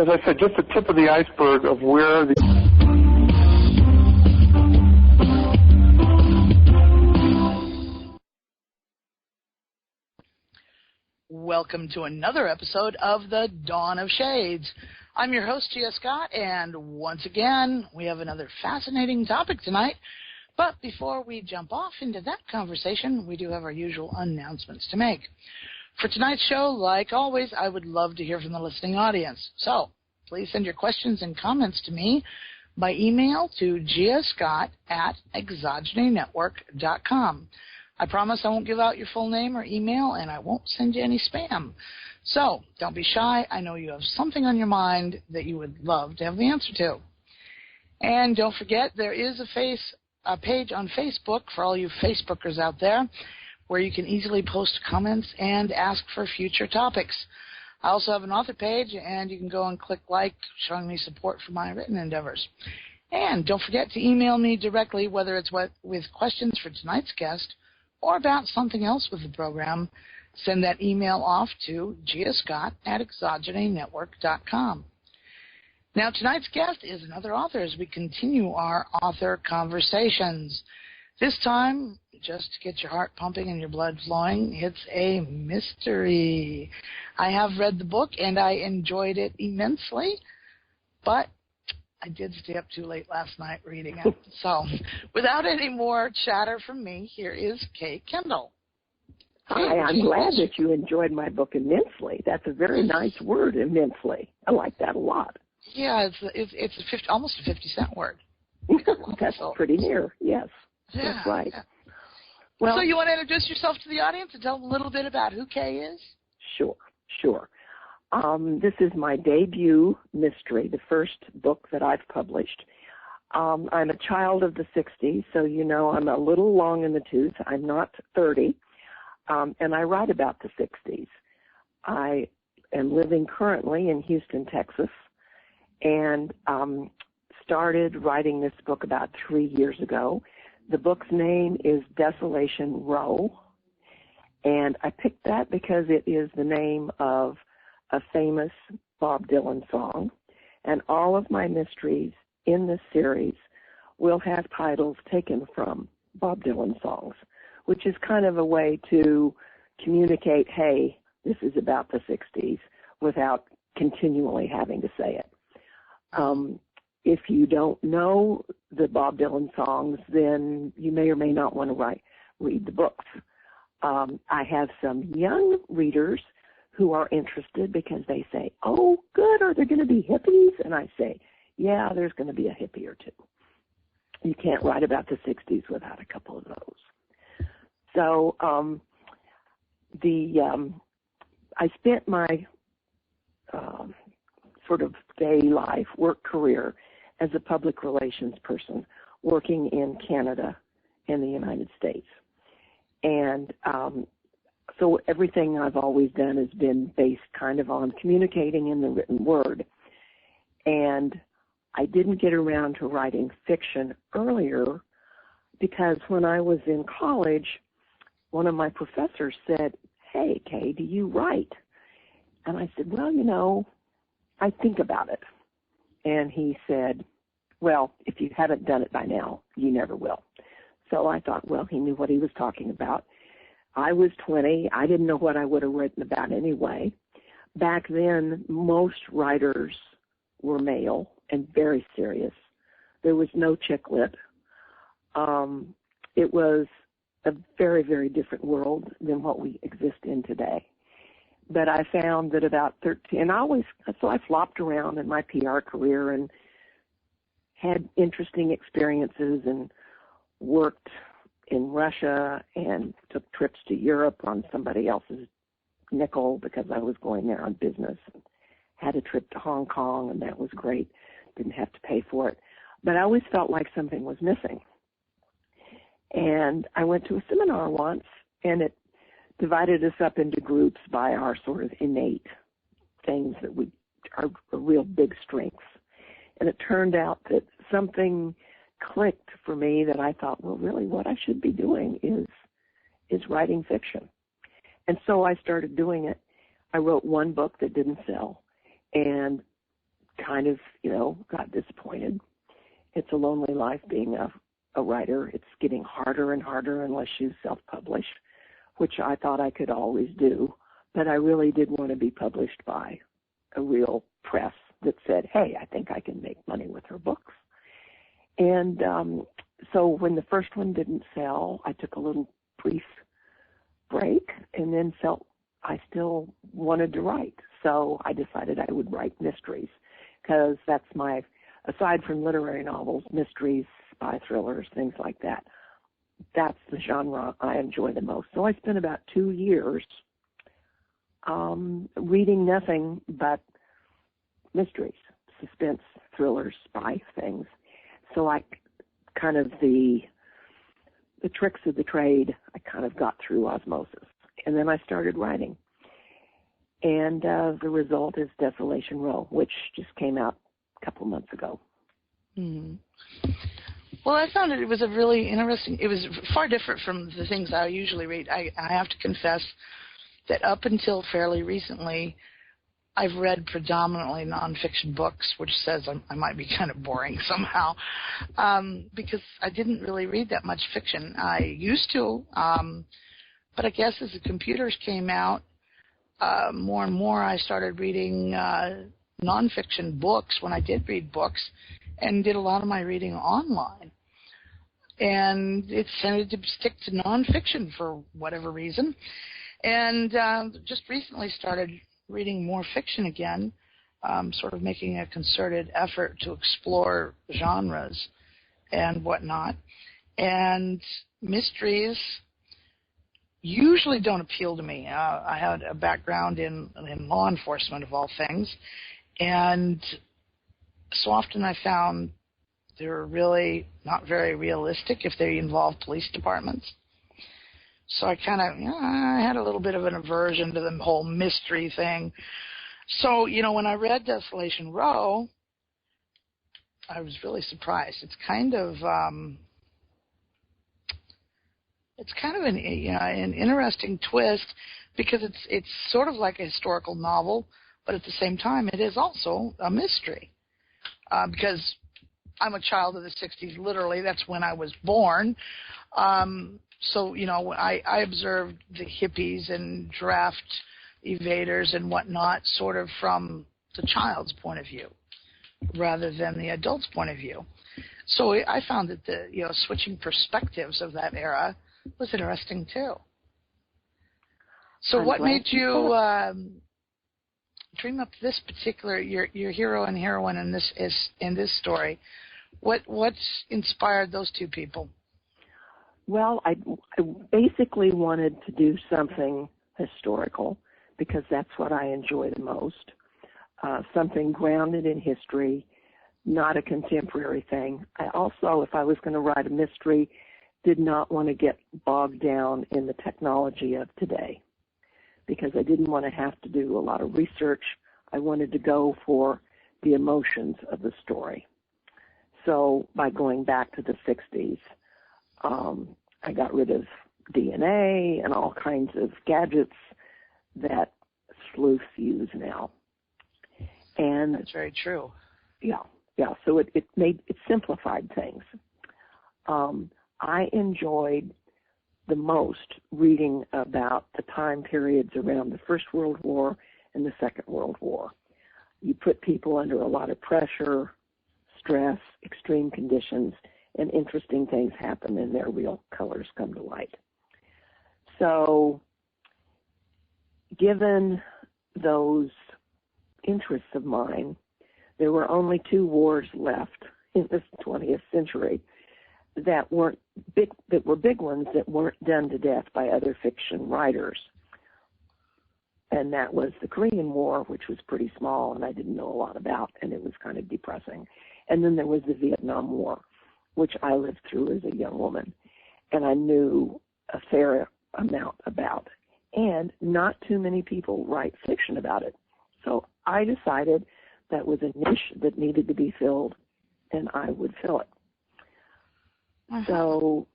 as I said, just the tip of the iceberg of where the... Welcome to another episode of the Dawn of Shades. I'm your host, Gia Scott, and once again, we have another fascinating topic tonight. But before we jump off into that conversation, we do have our usual announcements to make. For tonight's show, like always, I would love to hear from the listening audience. So please send your questions and comments to me by email to giascott@exogenynetwork.com. I promise I won't give out your full name or email, and I won't send you any spam. So don't be shy. I know you have something on your mind that you would love to have the answer to. And don't forget, there is a page on Facebook for all you Facebookers out there where you can easily post comments and ask for future topics. I also have an author page, and you can go and click like, showing me support for my written endeavors. And don't forget to email me directly, whether it's with questions for tonight's guest or about something else with the program. Send that email off to giascott@exogenynetwork.com. Now, tonight's guest is another author as we continue our author conversations. This time, just to get your heart pumping and your blood flowing, it's a mystery. I have read the book, and I enjoyed it immensely, but I did stay up too late last night reading it. So, without any more chatter from me, here is Kay Kendall. Hi, I'm glad that you enjoyed my book immensely. That's a very nice word, immensely. I like that a lot. Yeah, it's almost a 50-cent word. That's pretty near, yes. Yeah, that's right. Yeah. Well, so you want to introduce yourself to the audience and tell them a little bit about who Kay is? Sure. This is my debut mystery, the first book that I've published. I'm a child of the 60s, so you know I'm a little long in the tooth. I'm not 30, and I write about the 60s. I am living currently in Houston, Texas, and started writing this book about 3 years ago. The book's name is Desolation Row, and I picked that because it is the name of a famous Bob Dylan song, and all of my mysteries in this series will have titles taken from Bob Dylan songs, which is kind of a way to communicate, hey, this is about the 60s, without continually having to say it. If you don't know the Bob Dylan songs, then you may or may not want to read the books. I have some young readers who are interested because they say, oh, good, are there going to be hippies? And I say, yeah, there's going to be a hippie or two. You can't write about the 60s without a couple of those. So I spent my sort of day life, work career as a public relations person working in Canada and the United States. And so everything I've always done has been based kind of on communicating in the written word. And I didn't get around to writing fiction earlier because when I was in college, one of my professors said, hey, Kay, do you write? And I said, well, you know, I think about it. And he said, well, if you haven't done it by now, you never will. So I thought, well, he knew what he was talking about. I was 20. I didn't know what I would have written about anyway. Back then, most writers were male and very serious. There was no chick lit. It was a very, very different world than what we exist in today. But I found that about 13, and I flopped around in my PR career and had interesting experiences and worked in Russia and took trips to Europe on somebody else's nickel because I was going there on business. Had a trip to Hong Kong, and that was great. Didn't have to pay for it. But I always felt like something was missing. And I went to a seminar once, and it divided us up into groups by our sort of innate things that are real big strengths. And it turned out that something clicked for me that I thought, well, really what I should be doing is writing fiction. And so I started doing it. I wrote one book that didn't sell, and kind of, got disappointed. It's a lonely life being a writer. It's getting harder and harder unless you self-publish, which I thought I could always do. But I really did want to be published by a real press that said, hey, I think I can make money with her books. And so when the first one didn't sell, I took a little brief break and then felt I still wanted to write. So I decided I would write mysteries because that's aside from literary novels, mysteries, spy thrillers, things like that, that's the genre I enjoy the most. So I spent about 2 years reading nothing but mysteries, suspense, thrillers, spy things. So I kind of the tricks of the trade, I kind of got through osmosis. And then I started writing. And the result is Desolation Row, which just came out a couple months ago. Mm-hmm. Well, I found it was a really interesting, it was far different from the things I usually read. I have to confess that up until fairly recently, I've read predominantly nonfiction books, which says I might be kind of boring somehow, because I didn't really read that much fiction. I used to, but I guess as the computers came out, more and more I started reading nonfiction books when I did read books, and did a lot of my reading online. And it tended to stick to nonfiction for whatever reason. And just recently started reading more fiction again, sort of making a concerted effort to explore genres and whatnot. And mysteries usually don't appeal to me. I had a background in law enforcement, of all things, and so often I found they're really not very realistic if they involve police departments. So I kind of I had a little bit of an aversion to the whole mystery thing. So, when I read Desolation Row, I was really surprised. It's kind of an interesting twist because it's sort of like a historical novel, but at the same time it is also a mystery. Because I'm a child of the 60s, literally, that's when I was born. So, I observed the hippies and draft evaders and whatnot sort of from the child's point of view rather than the adult's point of view. So I found that the, switching perspectives of that era was interesting too. So what made you dream up this particular your hero and heroine in this story? What's inspired those two people? Well, I basically wanted to do something historical because that's what I enjoy the most. Something grounded in history, not a contemporary thing. I also, if I was going to write a mystery, did not want to get bogged down in the technology of today because I didn't want to have to do a lot of research. I wanted to go for the emotions of the story. So by going back to the 60s, I got rid of DNA and all kinds of gadgets that sleuths use now. And that's very true. Yeah. So it simplified things. I enjoyed the most reading about the time periods around the First World War and the Second World War. You put people under a lot of pressure, stress, extreme conditions, and interesting things happen and their real colors come to light. So given those interests of mine, there were only 2 wars left in this 20th century that were big ones that weren't done to death by other fiction writers. And that was the Korean War, which was pretty small and I didn't know a lot about, and it was kind of depressing. And then there was the Vietnam War, which I lived through as a young woman, and I knew a fair amount about. And not too many people write fiction about it. So I decided that was a niche that needed to be filled, and I would fill it. Uh-huh. So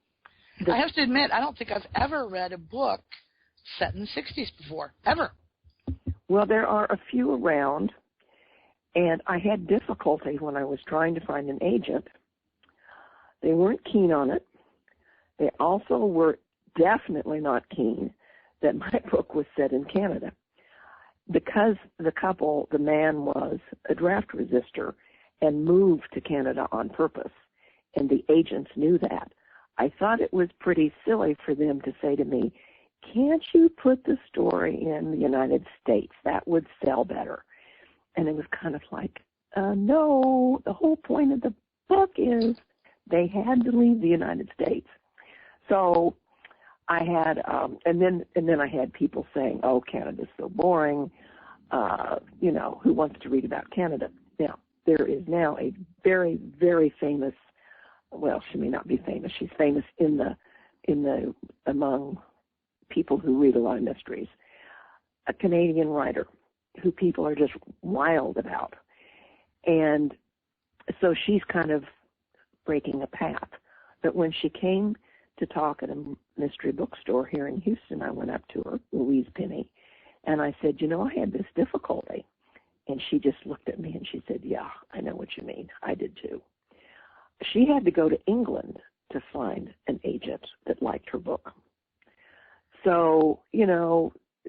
I have to admit, I don't think I've ever read a book set in the 60s before, ever. Well, there are a few around, And I had difficulty when I was trying to find an agent. They weren't keen on it. They also were definitely not keen that my book was set in Canada. Because the couple, the man was a draft resistor and moved to Canada on purpose, and the agents knew that, I thought it was pretty silly for them to say to me, can't you put the story in the United States? That would sell better. And it was kind of like, no, the whole point of the book is they had to leave the United States. So I had, and then I had people saying, oh, Canada's so boring. Who wants to read about Canada? Now, there is now a very, very famous, well, she may not be famous. She's famous among people who read a lot of mysteries, a Canadian writer who people are just wild about. And so she's kind of breaking a path. But when she came to talk at a mystery bookstore here in Houston, I went up to her, Louise Penny, and I said, I had this difficulty. And she just looked at me and she said, yeah, I know what you mean. I did too. She had to go to England to find an agent that liked her book. So,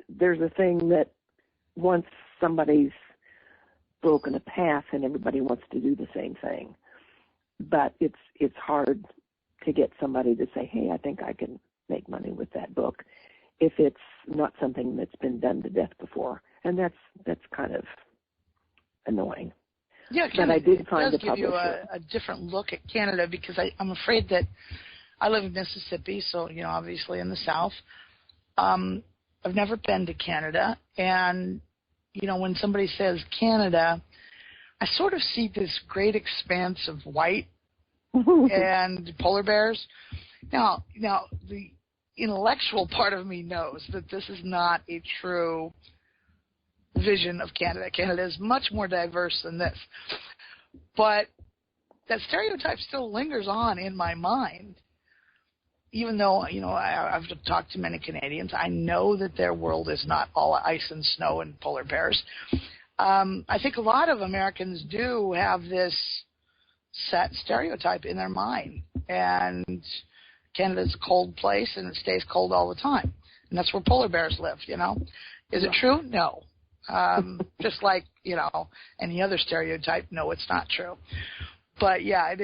there's a thing that once somebody's broken a path and everybody wants to do the same thing. But it's hard to get somebody to say, hey, I think I can make money with that book if it's not something that's been done to death before. And that's kind of annoying. Yeah, but I did find it does give you a different look at Canada, because I'm afraid that I live in Mississippi, so, obviously in the South. I've never been to Canada, and, when somebody says Canada, I sort of see this great expanse of white and polar bears. Now, the intellectual part of me knows that this is not a true vision of Canada. Canada is much more diverse than this. But that stereotype still lingers on in my mind. Even though, I've talked to many Canadians, I know that their world is not all ice and snow and polar bears. I think a lot of Americans do have this set stereotype in their mind. And Canada's a cold place, and it stays cold all the time. And that's where polar bears live, Is it true? No. Just like, any other stereotype, no, it's not true. But, yeah,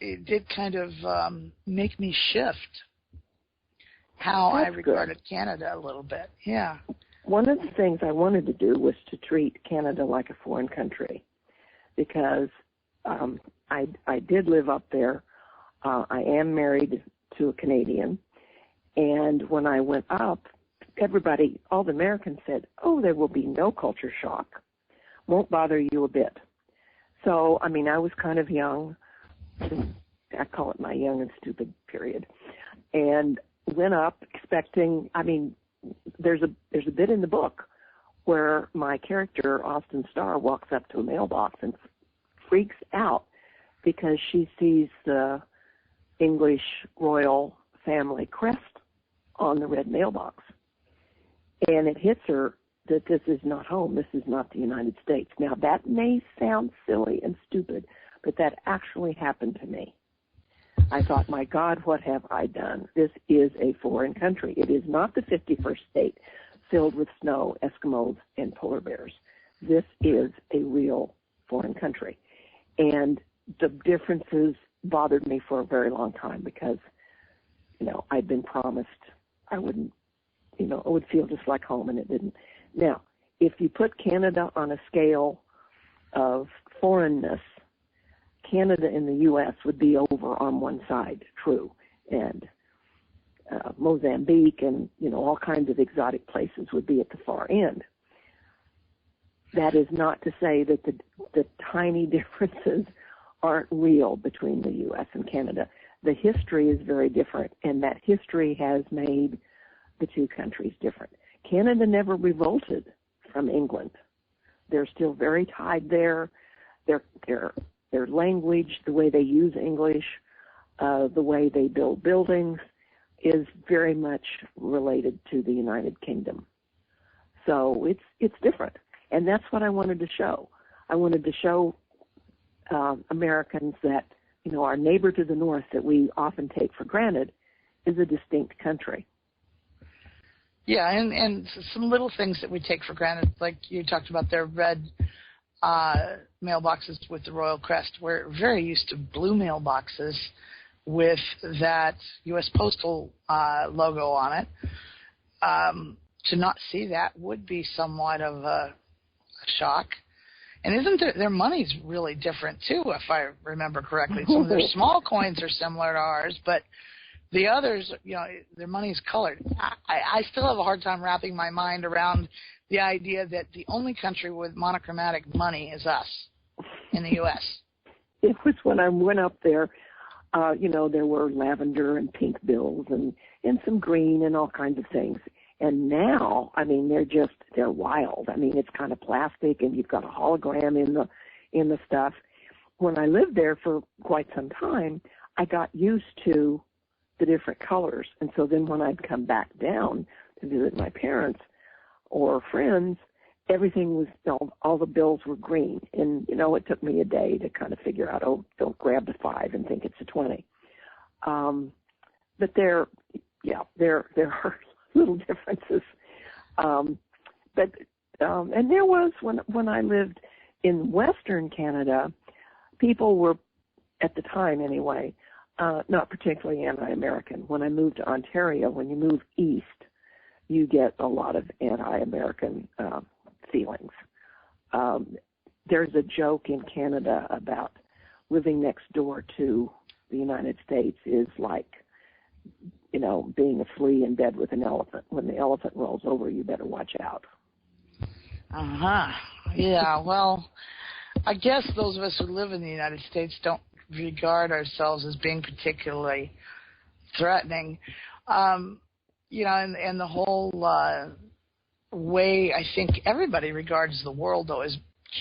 it did kind of make me shift how I regarded Canada a little bit. Yeah. One of the things I wanted to do was to treat Canada like a foreign country, because I did live up there. I am married to a Canadian, and when I went up, all the Americans said, oh, there will be no culture shock. Won't bother you a bit. So, I was kind of young. I call it my young and stupid period. And went up expecting, there's a bit in the book where my character, Austin Starr, walks up to a mailbox and freaks out because she sees the English royal family crest on the red mailbox. And it hits her that this is not home. This is not the United States. Now, that may sound silly and stupid, but that actually happened to me. I thought, my God, what have I done? This is a foreign country. It is not the 51st state filled with snow, Eskimos, and polar bears. This is a real foreign country. And the differences bothered me for a very long time because, I'd been promised I wouldn't, it would feel just like home, and it didn't. Now, if you put Canada on a scale of foreignness, Canada and the U.S. would be over on one side, true, and Mozambique and, all kinds of exotic places would be at the far end. That is not to say that the tiny differences aren't real between the U.S. and Canada. The history is very different, and that history has made the two countries different. Canada never revolted from England. They're still very tied there. Their language, the way they use English, the way they build buildings is very much related to the United Kingdom. So it's different. And that's what I wanted to show. I wanted to show Americans that, our neighbor to the north that we often take for granted is a distinct country. Yeah, and some little things that we take for granted, like you talked about their red mailboxes with the royal crest. We're very used to blue mailboxes with that U.S. Postal logo on it. To not see that would be somewhat of a shock. And isn't their money's really different, too, if I remember correctly? Some of their small coins are similar to ours, but the others, their money's colored. I still have a hard time wrapping my mind around the idea that the only country with monochromatic money is us in the U.S. It was when I went up there, there were lavender and pink bills and some green and all kinds of things. And now, they're wild. It's kind of plastic, and you've got a hologram in the stuff. When I lived there for quite some time, I got used to the different colors. And so then when I'd come back down to visit my parents or friends, everything was, all the bills were green. And, it took me a day to kind of figure out, don't grab the 5 and think it's a 20. But there are little differences. And there was, when I lived in Western Canada, people were, at the time anyway, not particularly anti-American. When I moved to Ontario, when you move east, you get a lot of anti-American feelings. There's a joke in Canada about living next door to the United States is like, being a flea in bed with an elephant. When the elephant rolls over, you better watch out. Uh-huh. Yeah, well, I guess those of us who live in the United States don't regard ourselves as being particularly threatening. And the whole way I think everybody regards the world, though, is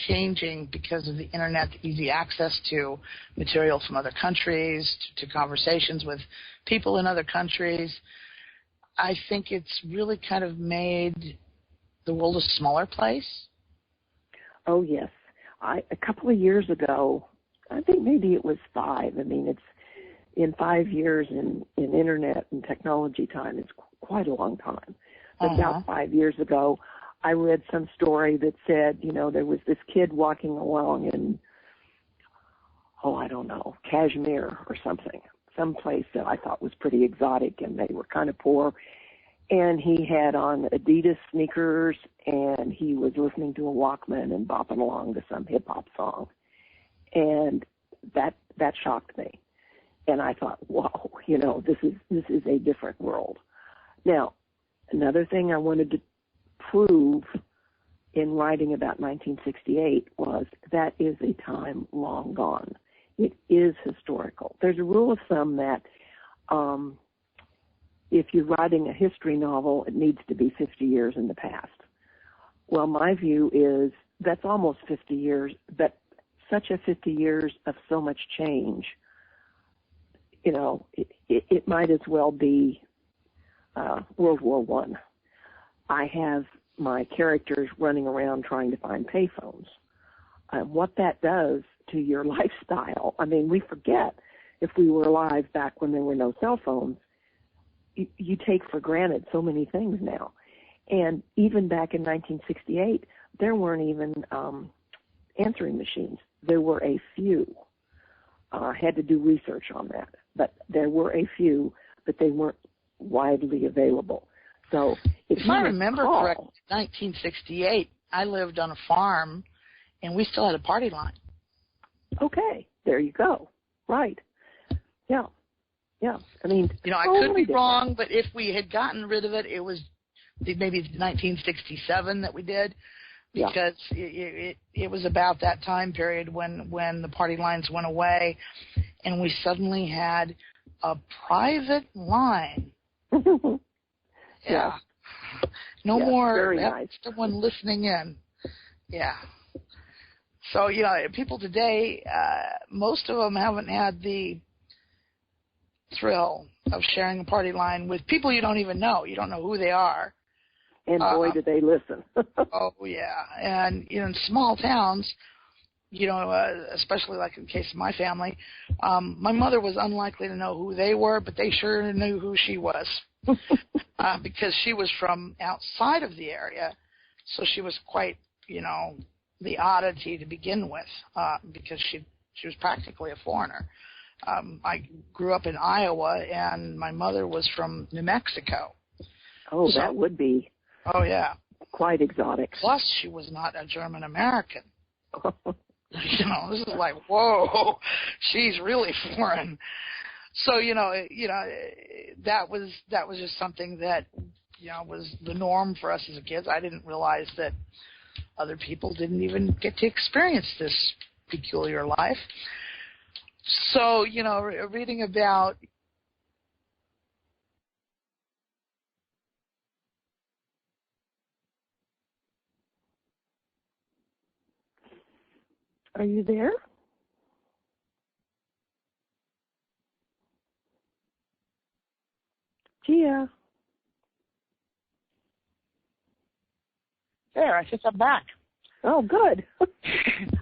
changing because of the internet, the easy access to material from other countries, to conversations with people in other countries. I think it's really kind of made the world a smaller place. Oh, yes. A couple of years ago, I think maybe it was 5. It's in 5 years in internet and technology time, it's quite a long time. But about 5 years ago, I read some story that said, there was this kid walking along in, I don't know, Kashmir or something, some place that I thought was pretty exotic, and they were kind of poor. And he had on Adidas sneakers, and he was listening to a Walkman and bopping along to some hip-hop song. And that shocked me. And I thought, whoa, this is a different world. Now, another thing I wanted to prove in writing about 1968 was that is a time long gone. It is historical. There's a rule of thumb that if you're writing a history novel, it needs to be 50 years in the past. Well, my view is that's almost 50 years, but such a 50 years of so much change, it might as well be World War I. I have my characters running around trying to find payphones. What that does to your lifestyle, we forget if we were alive back when there were no cell phones, you take for granted so many things now. And even back in 1968, there weren't even answering machines. There were a few. I had to do research on that. But there were a few, but they weren't widely available. So if I remember correctly, 1968, I lived on a farm, and we still had a party line. Okay, there you go. Right. Yeah. Yeah. I could be wrong, but if we had gotten rid of it, it was maybe 1967 that we did, because it was about that time period when the party lines went away, and we suddenly had a private line. Yeah. No more someone listening in. Yeah. So, people today, most of them haven't had the thrill of sharing a party line with people you don't even know. You don't know who they are. And boy, do they listen. Oh, yeah. And in small towns, especially like in the case of my family, my mother was unlikely to know who they were, but they sure knew who she was because she was from outside of the area, so she was quite, the oddity to begin with because she was practically a foreigner. I grew up in Iowa, and my mother was from New Mexico. Oh, so, that would be. Oh, yeah. Quite exotic. Plus, she was not a German American. This is like, whoa, she's really foreign. So, that was just something that, was the norm for us as kids. I didn't realize that other people didn't even get to experience this peculiar life. So, reading about Are you there? Gia. There, I think I'm back. Oh, good.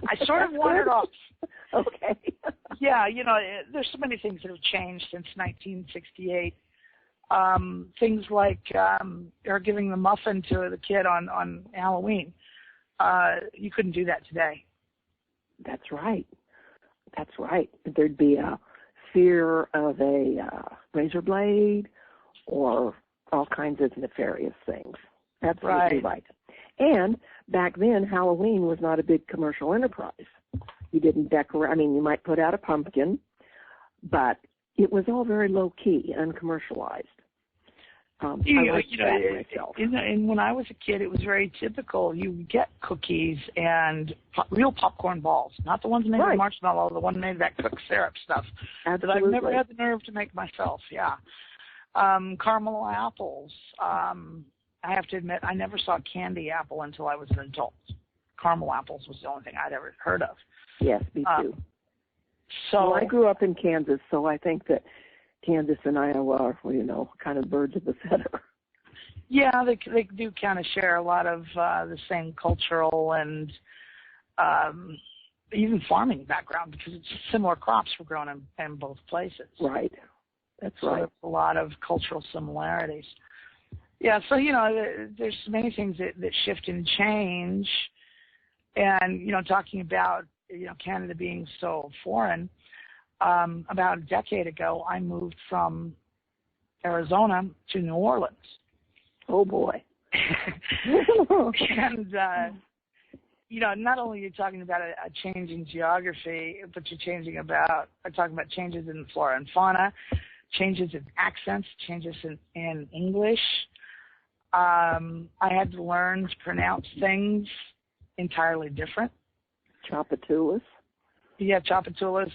I sort of wandered off. Okay. Yeah, there's so many things that have changed since 1968. Things like or giving the muffin to the kid on Halloween. You couldn't do that today. That's right. That's right. There'd be a fear of a razor blade or all kinds of nefarious things. Absolutely right. And back then, Halloween was not a big commercial enterprise. You didn't decorate. I mean, you might put out a pumpkin, but it was all very low-key, uncommercialized. I liked that myself. And when I was a kid, it was very typical. You would get cookies and real popcorn balls, not the ones made of marshmallow, the one made of that cooked syrup stuff that I've never had the nerve to make myself. Yeah, caramel apples. I have to admit, I never saw candy apple until I was an adult. Caramel apples was the only thing I'd ever heard of. Yes, me too. So I grew up in Kansas, so I think that Kansas and Iowa are, kind of birds of a feather. Yeah, they do kind of share a lot of the same cultural and even farming background because it's similar crops were grown in both places. Right. That's so right. There's a lot of cultural similarities. Yeah, so, there's many things that shift and change. And, talking about, Canada being so foreign, about a decade ago, I moved from Arizona to New Orleans. Oh, boy. And, not only are you talking about a change in geography, but you're talking about changes in flora and fauna, changes in accents, changes in English. I had to learn to pronounce things entirely different. Tchoupitoulas? Yeah, Tchoupitoulas.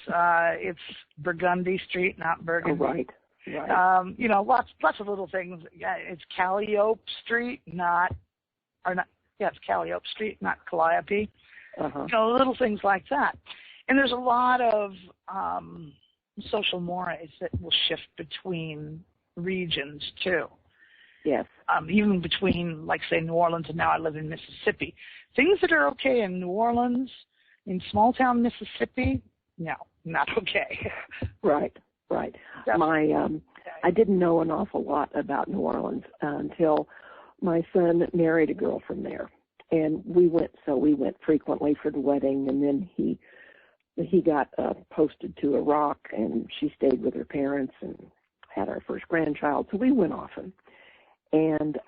It's Burgundy Street, not Burgundy. Oh, right. Right. Lots of little things. Yeah, it's Calliope Street, it's Calliope Street, not Calliope. Uh-huh. Little things like that. And there's a lot of social mores that will shift between regions, too. Yes. Even between, like, say, New Orleans and now I live in Mississippi. Things that are okay in New Orleans, in small-town Mississippi, no, not okay. Right. I didn't know an awful lot about New Orleans until my son married a girl from there. And we went frequently for the wedding, and then he got posted to Iraq, and she stayed with her parents and had our first grandchild, so we went often. And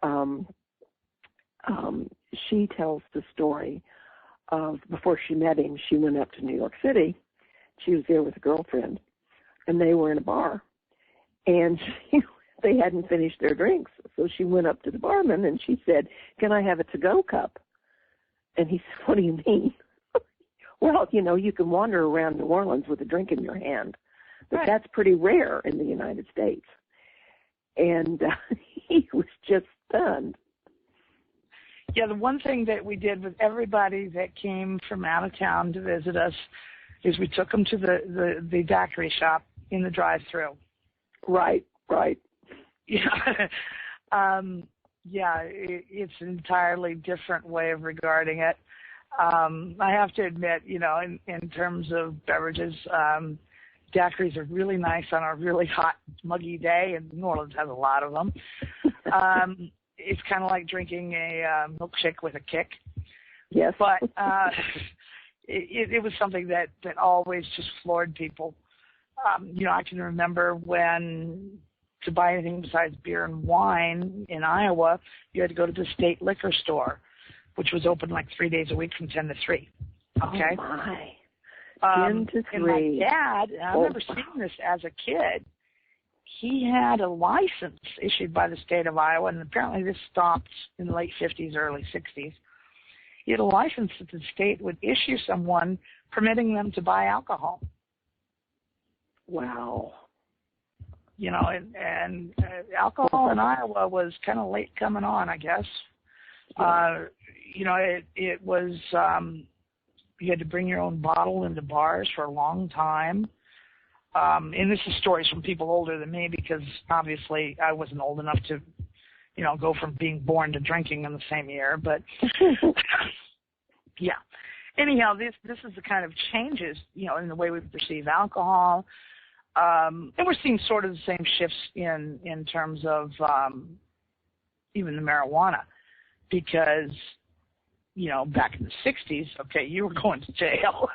she tells the story of before she met him, she went up to New York City. She was there with a girlfriend, and they were in a bar. And they hadn't finished their drinks, so she went up to the barman, and she said, "Can I have a to-go cup?" And he said, "What do you mean?" Well, you can wander around New Orleans with a drink in your hand, but that's pretty rare in the United States. And he was just stunned. Yeah, the one thing that we did with everybody that came from out of town to visit us is we took them to the daiquiri shop in the drive-thru. Right. Yeah. It's an entirely different way of regarding it. I have to admit, in terms of beverages, daiquiris are really nice on a really hot, muggy day, and New Orleans has a lot of them. It's kind of like drinking a milkshake with a kick. Yes. But it was something that always just floored people. I can remember when to buy anything besides beer and wine in Iowa, you had to go to the state liquor store, which was open like 3 days a week from 10 to 3. Okay? Oh, my. 10 to 3. And my dad, I remember seeing this as a kid, he had a license issued by the state of Iowa, and apparently this stopped in the late 50s, early 60s. He had a license that the state would issue someone permitting them to buy alcohol. Wow. And alcohol in Iowa was kind of late coming on, I guess. Yeah. It was, you had to bring your own bottle into bars for a long time. And this is stories from people older than me because obviously I wasn't old enough to, go from being born to drinking in the same year. But yeah. Anyhow, this is the kind of changes, in the way we perceive alcohol. And we're seeing sort of the same shifts in terms of even the marijuana because, back in the 60s, okay, you were going to jail.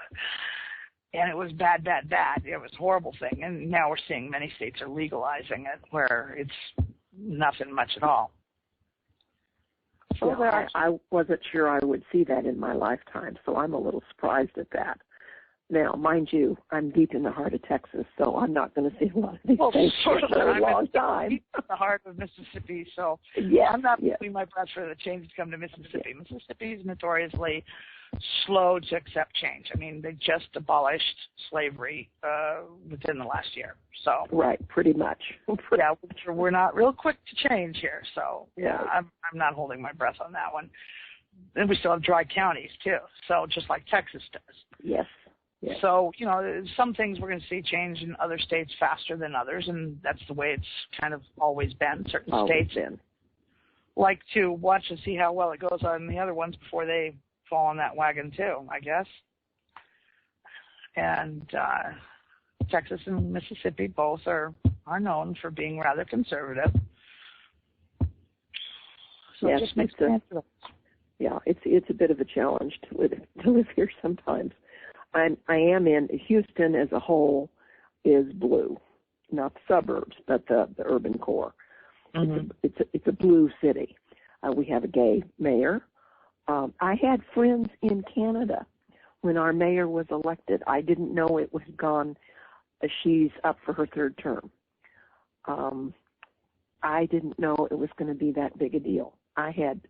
And it was bad. It was a horrible thing. And now we're seeing many states are legalizing it where it's nothing much at all. So I wasn't sure I would see that in my lifetime, so I'm a little surprised at that. Now, mind you, I'm deep in the heart of Texas, so I'm not going to see a lot of these things for a very long time. Deep in the heart of Mississippi, so yes, I'm not putting my breath for the change to come to Mississippi. Yes. Mississippi is notoriously slow to accept change. I mean, they just abolished slavery within the last year. So right, pretty much. Yeah, we're not real quick to change here. So yeah, I'm not holding my breath on that one. And we still have dry counties too. So just like Texas does. Yes. Yes. So, some things we're going to see change in other states faster than others, and that's the way it's kind of always been. Certain states like to watch and see how well it goes on the other ones before they fall on that wagon too, I guess. And Texas and Mississippi both are known for being rather conservative. So yes, it just makes sense. Yeah, it's a bit of a challenge to live here sometimes. I am in Houston as a whole is blue, not the suburbs, but the urban core. Mm-hmm. It's a blue city. We have a gay mayor. I had friends in Canada when our mayor was elected. I didn't know it was gone. She's up for her third term. I didn't know it was going to be that big a deal. I had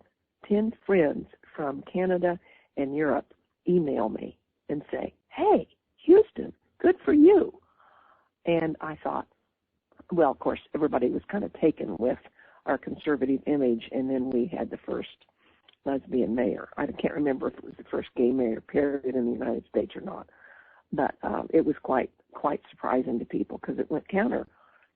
10 friends from Canada and Europe email me and say, hey, Houston, good for you. And I thought, well, of course, everybody was kind of taken with our conservative image, and then we had the first lesbian mayor. I can't remember if it was the first gay mayor, period, in the United States or not. But it was quite surprising to people because it went counter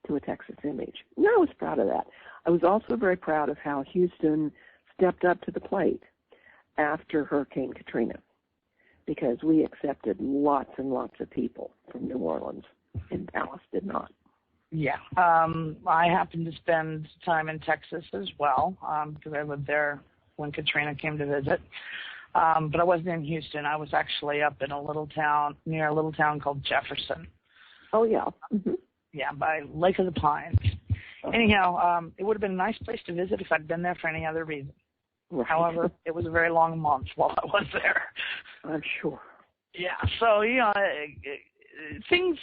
to a Texas image. And I was proud of that. I was also very proud of how Houston stepped up to the plate after Hurricane Katrina, because we accepted lots and lots of people from New Orleans, and Dallas did not. Yeah. I happened to spend time in Texas as well, because I lived there when Katrina came to visit. But I wasn't in Houston. I was actually up in near a little town called Jefferson. Oh, yeah. Mm-hmm. Yeah, by Lake of the Pines. Anyhow, it would have been a nice place to visit if I'd been there for any other reason. Right. However, it was a very long month while I was there. I'm sure. Yeah, so, things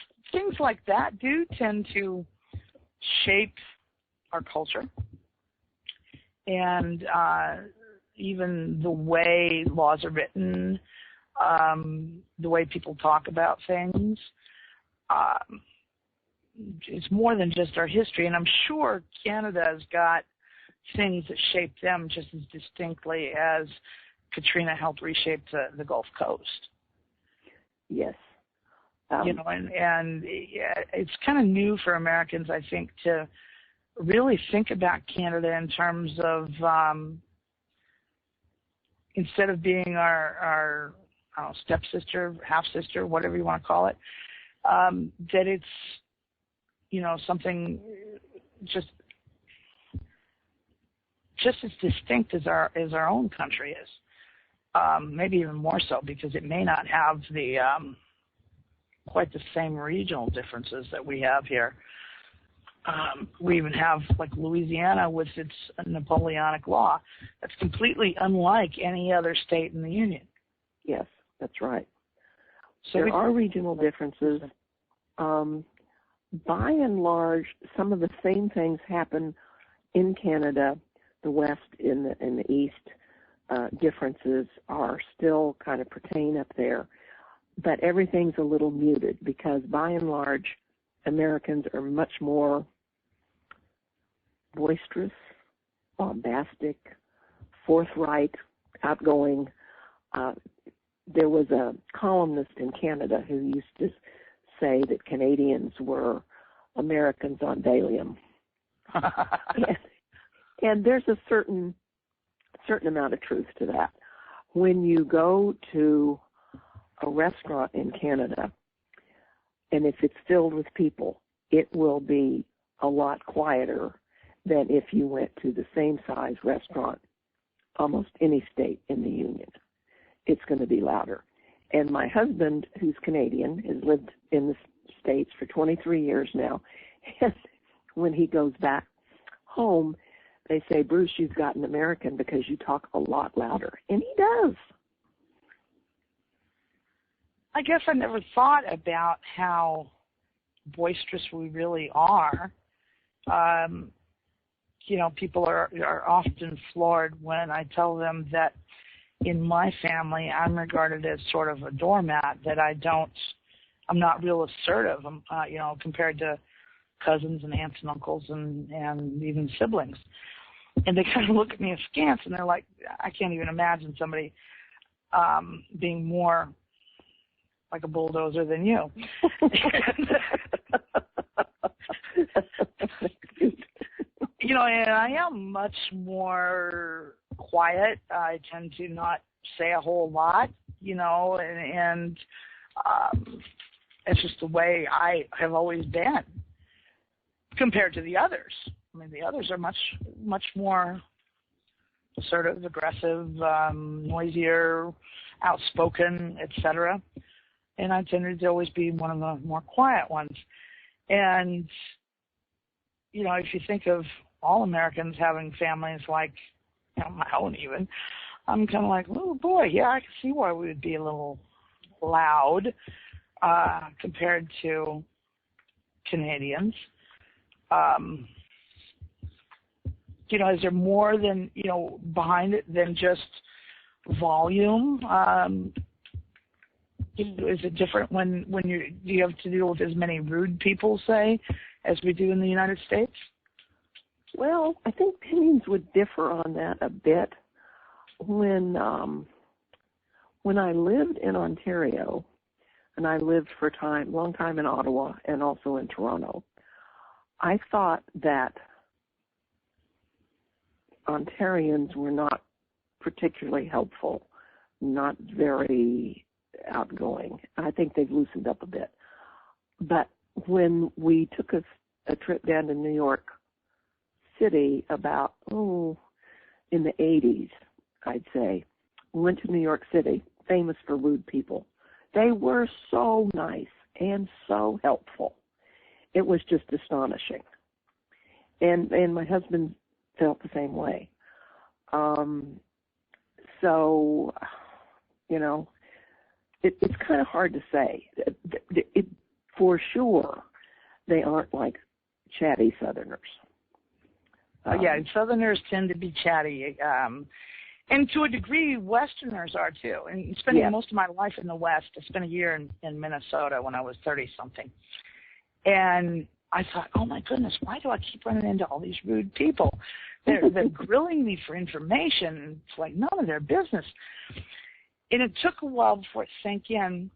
like that do tend to shape our culture. And even the way laws are written, the way people talk about things, it's more than just our history. And I'm sure Canada's got things that shape them just as distinctly as Katrina helped reshape the Gulf Coast. Yes. And it's kind of new for Americans, I think, to really think about Canada in terms of, instead of being our I don't know, stepsister, half-sister, whatever you want to call it, that it's, something just as distinct as our own country is. Maybe even more so, because it may not have the quite the same regional differences that we have here. We even have, like, Louisiana with its Napoleonic law. That's completely unlike any other state in the Union. Yes, that's right. So there are regional differences. By and large, some of the same things happen in Canada, the West, in the East. Differences are still kind of pertain up there, but everything's a little muted because, by and large, Americans are much more boisterous, bombastic, forthright, outgoing. There was a columnist in Canada who used to say that Canadians were Americans on Valium. and there's a certain amount of truth to that. When you go to a restaurant in Canada, and if it's filled with people, it will be a lot quieter than if you went to the same size restaurant, almost any state in the Union. It's going to be louder. And my husband, who's Canadian, has lived in the States for 23 years now, and when he goes back home, they say, Bruce, you've got an American because you talk a lot louder. And he does. I guess I never thought about how boisterous we really are. People are often floored when I tell them that in my family I'm regarded as sort of a doormat, that I'm not real assertive, compared to cousins and aunts and uncles and even siblings. And they kind of look at me askance, and they're like, I can't even imagine somebody being more like a bulldozer than you. And I am much more quiet. I tend to not say a whole lot, and it's just the way I have always been compared to the others. I mean, the others are much more sort of aggressive, noisier, outspoken, etc. And I tended to always be one of the more quiet ones. And, if you think of all Americans having families like, my own even, I'm kind of like, oh boy, yeah, I can see why we would be a little loud compared to Canadians. Is there more than, behind it than just volume? Is it different when you have to deal with as many rude people, say, as we do in the United States? Well, I think opinions would differ on that a bit. When I lived in Ontario, and I lived for a long time in Ottawa and also in Toronto, I thought that Ontarians were not particularly helpful, not very outgoing. I think they've loosened up a bit. But when we took a trip down to New York City about, in the 80s, I'd say, we went to New York City, famous for rude people. They were so nice and so helpful. It was just astonishing. And my husband felt the same way. It's kind of hard to say. For sure, they aren't like chatty Southerners. Southerners tend to be chatty. And to a degree, Westerners are too. And spending most of my life in the West, I spent a year in Minnesota when I was 30-something. And I thought, oh my goodness, why do I keep running into all these rude people? They're grilling me for information. It's like none of their business. And it took a while before it sank in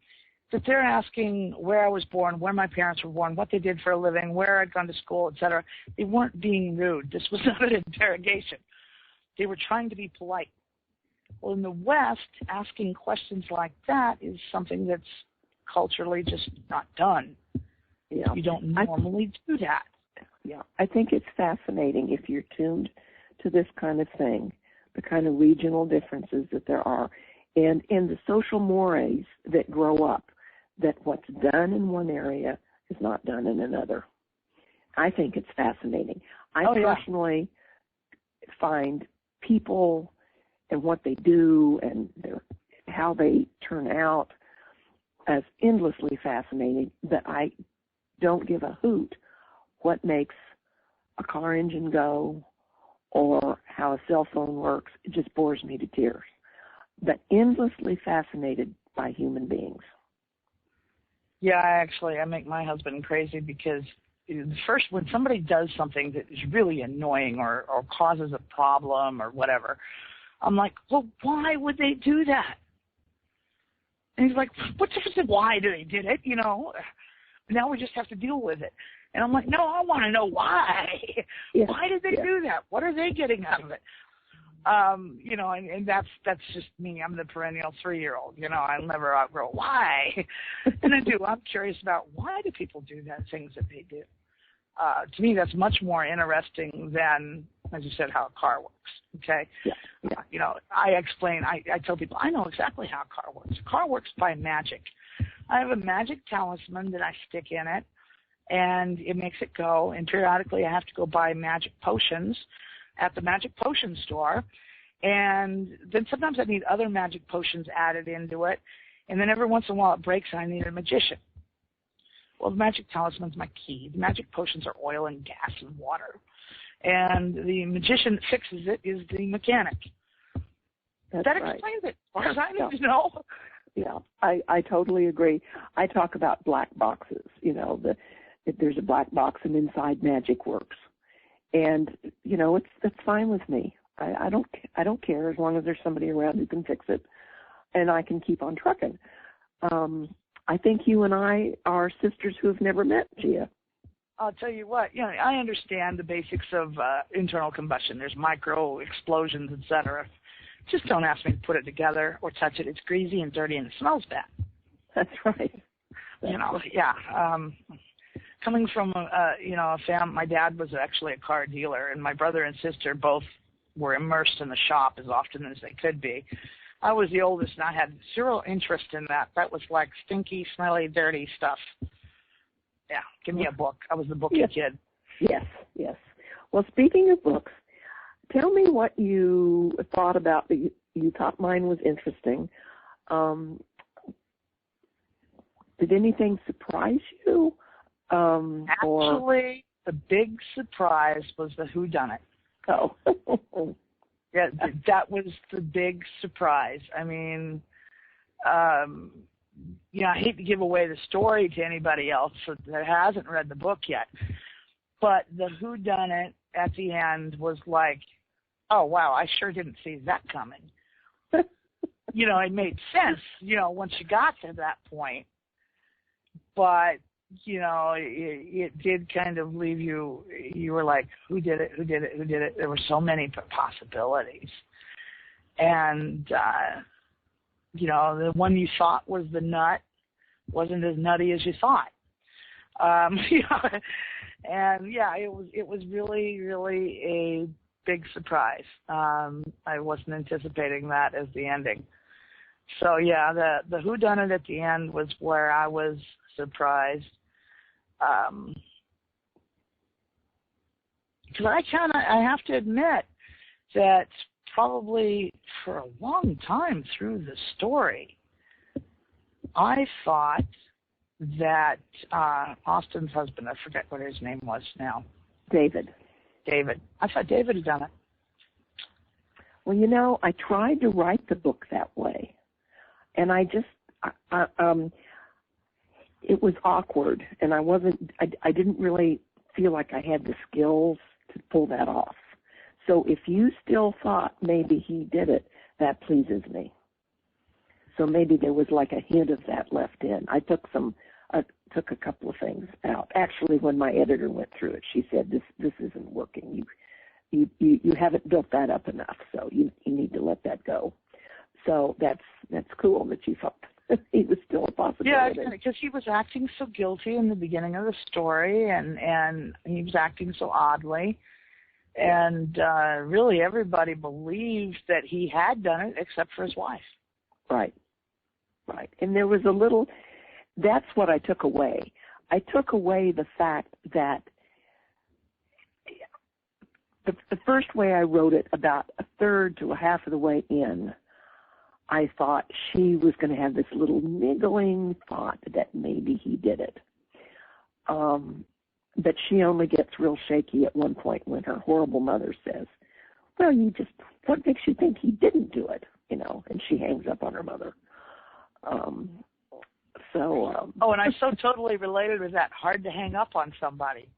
that they're asking where I was born, where my parents were born, what they did for a living, where I'd gone to school, etc. They weren't being rude. This was not an interrogation. They were trying to be polite. Well, in the West, asking questions like that is something that's culturally just not done. Yeah. You don't normally do that. Yeah, I think it's fascinating if you're tuned to this kind of thing, the kind of regional differences that there are, and in the social mores that grow up, that what's done in one area is not done in another. I think it's fascinating. I personally find people and what they do and how they turn out as endlessly fascinating that I don't give a hoot what makes a car engine go or how a cell phone works. It just bores me to tears. But endlessly fascinated by human beings. Yeah, I make my husband crazy because first, when somebody does something that is really annoying or causes a problem or whatever, I'm like, well, why would they do that? And he's like, what difference is why they did it, Now we just have to deal with it. And I'm like, no, I want to know why. Yeah. Why did they do that? What are they getting out of it? And that's just me. I'm the perennial 3-year-old. I'll never outgrow why. And I'm curious about why do people do that things that they do. To me, that's much more interesting than, as you said, how a car works. Okay. Yeah. I tell people I know exactly how a car works. A car works by magic. I have a magic talisman that I stick in it, and it makes it go. And periodically, I have to go buy magic potions at the magic potion store, and then sometimes I need other magic potions added into it, and then every once in a while it breaks and I need a magician. Well, the magic talisman's my key. The magic potions are oil and gas and water, and the magician that fixes it is the mechanic. That explains it, as far as I need to know. Yeah, I totally agree. I talk about black boxes, that there's a black box and inside magic works. And, it's fine with me. I don't care as long as there's somebody around who can fix it and I can keep on trucking. I think you and I are sisters who have never met, Gia. I'll tell you what, I understand the basics of internal combustion. There's micro explosions, etc. Just don't ask me to put it together or touch it. It's greasy and dirty and it smells bad. That's right. Coming from a family, my dad was actually a car dealer, and my brother and sister both were immersed in the shop as often as they could be. I was the oldest, and I had zero interest in that. That was like stinky, smelly, dirty stuff. Yeah, give me a book. I was the booky kid. Yes. Well, speaking of books, tell me what you thought about. You thought mine was interesting. Did anything surprise you? Actually, the big surprise was the whodunit. Oh. Yeah, that was the big surprise. I mean, I hate to give away the story to anybody else that hasn't read the book yet, but the whodunit at the end was like, oh, wow, I sure didn't see that coming. It made sense, once you got to that point. But, it did kind of leave you were like, who did it? There were so many possibilities. And, the one you thought was the nut wasn't as nutty as you thought. It was really, really a big surprise. I wasn't anticipating that as the ending. So, the whodunit at the end was where I was surprised. Because I have to admit that probably for a long time through the story, I thought that Austin's husband, I forget what his name was now. David. I thought David had done it. Well, I tried to write the book that way, and it was awkward, and I didn't really feel like I had the skills to pull that off. So if you still thought maybe he did it, that pleases me. So maybe there was like a hint of that left in. I took a couple of things out. Actually, when my editor went through it, she said, this isn't working. You haven't built that up enough, so you need to let that go. So that's cool that you thought he was still a possibility. Yeah, because he was acting so guilty in the beginning of the story, and he was acting so oddly. And really everybody believed that he had done it except for his wife. Right. And there was that's what I took away. I took away the fact that the first way I wrote it, about a third to a half of the way in, I thought she was going to have this little niggling thought that maybe he did it. But she only gets real shaky at one point when her horrible mother says, well, what makes you think he didn't do it? And she hangs up on her mother. And I so totally related with that. Hard to hang up on somebody.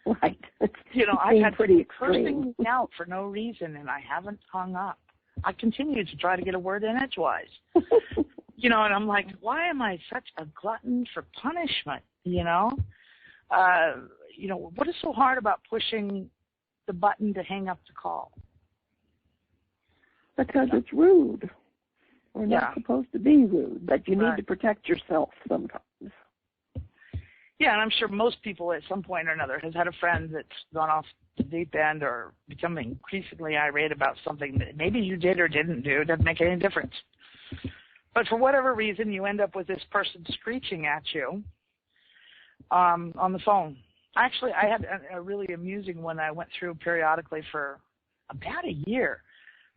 Right. I've had pretty cursing me out for no reason, and I haven't hung up. I continue to try to get a word in edgewise. And I'm like, why am I such a glutton for punishment? What is so hard about pushing the button to hang up the call? Because it's rude. We're not supposed to be rude, but you need to protect yourself sometimes. Yeah, and I'm sure most people at some point or another has had a friend that's gone off the deep end or become increasingly irate about something that maybe you did or didn't do. It doesn't make any difference. But for whatever reason, you end up with this person screeching at you on the phone. Actually, I had a really amusing one I went through periodically for about a year.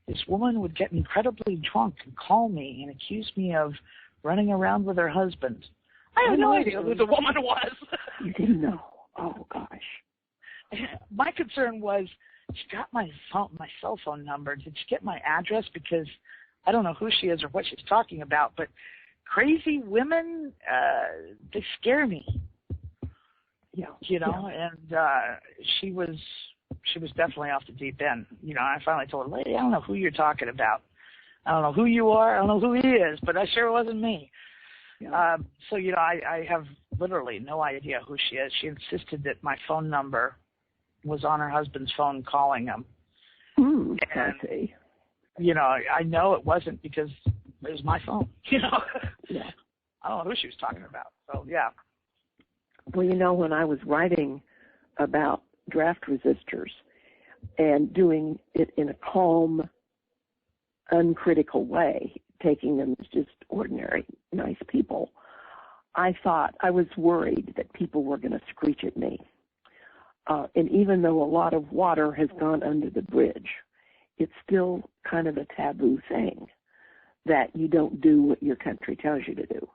This woman would get incredibly drunk and call me and accuse me of running around with her husband. I have no idea who the woman was. You didn't know? Oh, gosh. My concern was, she got my cell phone number. Did she get my address? Because I don't know who she is or what she's talking about, but crazy women, they scare me. And she was definitely off the deep end. I finally told her, lady, I don't know who you're talking about. I don't know who you are. I don't know who he is, but that sure wasn't me. Yeah. I have literally no idea who she is. She insisted that my phone number was on her husband's phone calling him. I see. I know it wasn't because it was my phone. Yeah. I don't know who she was talking about. So, yeah. Well, when I was writing about draft resistors and doing it in a calm, uncritical way, taking them as just ordinary, nice people, I was worried that people were going to screech at me. And even though a lot of water has gone under the bridge, it's still kind of a taboo thing that you don't do what your country tells you to do.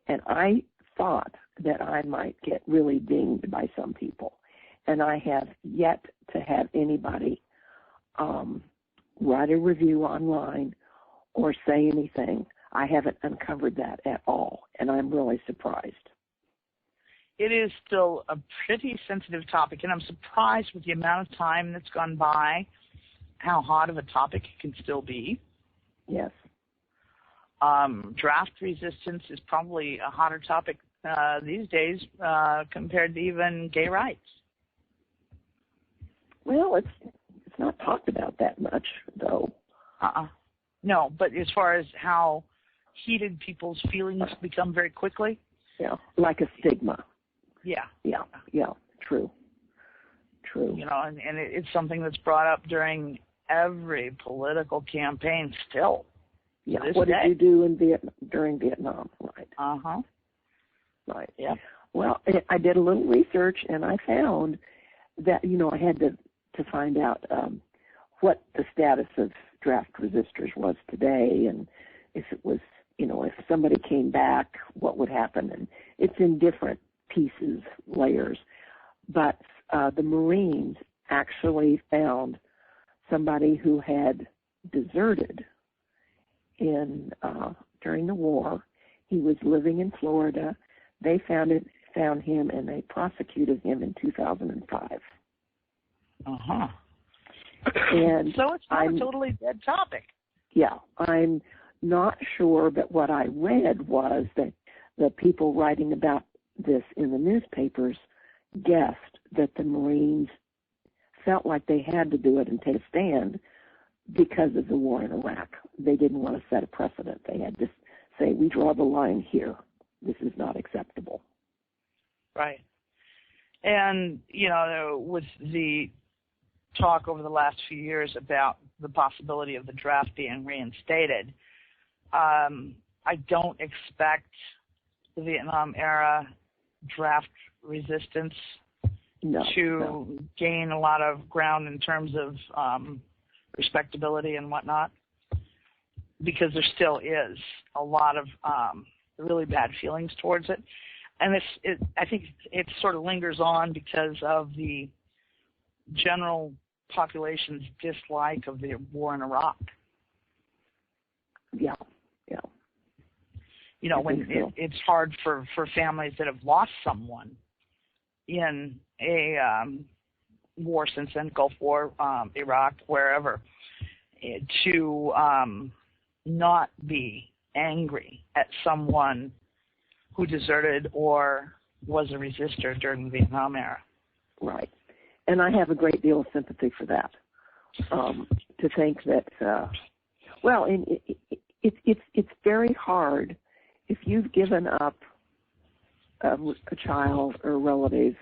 And I thought that I might get really dinged by some people. And I have yet to have anybody write a review online or say anything. I haven't uncovered that at all, and I'm really surprised. It is still a pretty sensitive topic, and I'm surprised with the amount of time that's gone by, how hot of a topic it can still be. Yes. Draft resistance is probably a hotter topic these days compared to even gay rights. Well, it's not talked about that much, though. No, but as far as how heated people's feelings become very quickly. Yeah, like a stigma. Yeah. True. And it's something that's brought up during every political campaign still. Yeah, what did you do during Vietnam? Right. Right. Yeah. Well, I did a little research, and I found that, I had to find out what the status of draft resistors was today, and if it was, if somebody came back, what would happen. And it's in different pieces, layers. But the Marines actually found somebody who had deserted during the war. He was living in Florida. They found him, and they prosecuted him in 2005. And so it's not a totally dead topic. Yeah, I'm not sure, but what I read was that the people writing about this in the newspapers guessed that the Marines felt like they had to do it and take a stand because of the war in Iraq. They didn't want to set a precedent. They had to say, we draw the line here. This is not acceptable. Right. And, with the talk over the last few years about the possibility of the draft being reinstated, I don't expect the Vietnam era draft resistance to gain a lot of ground in terms of respectability and whatnot, because there still is a lot of really bad feelings towards it. And I think it sort of lingers on because of the general population's dislike of the war in Iraq. Yeah. When it's hard for families that have lost someone in a war since then, Gulf War, Iraq, wherever, to not be angry at someone who deserted or was a resistor during the Vietnam era. Right. And I have a great deal of sympathy for that. To think that, it's very hard if you've given up a child or a relative,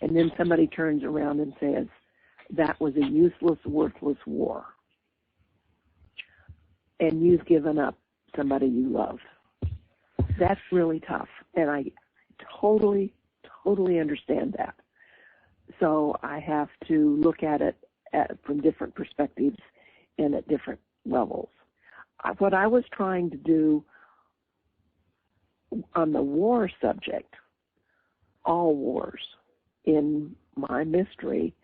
and then somebody turns around and says, that was a useless, worthless war. And you've given up somebody you love. That's really tough. And I totally understand that. So I have to look at it from different perspectives and at different levels. What I was trying to do on the war subject, all wars, in my mystery,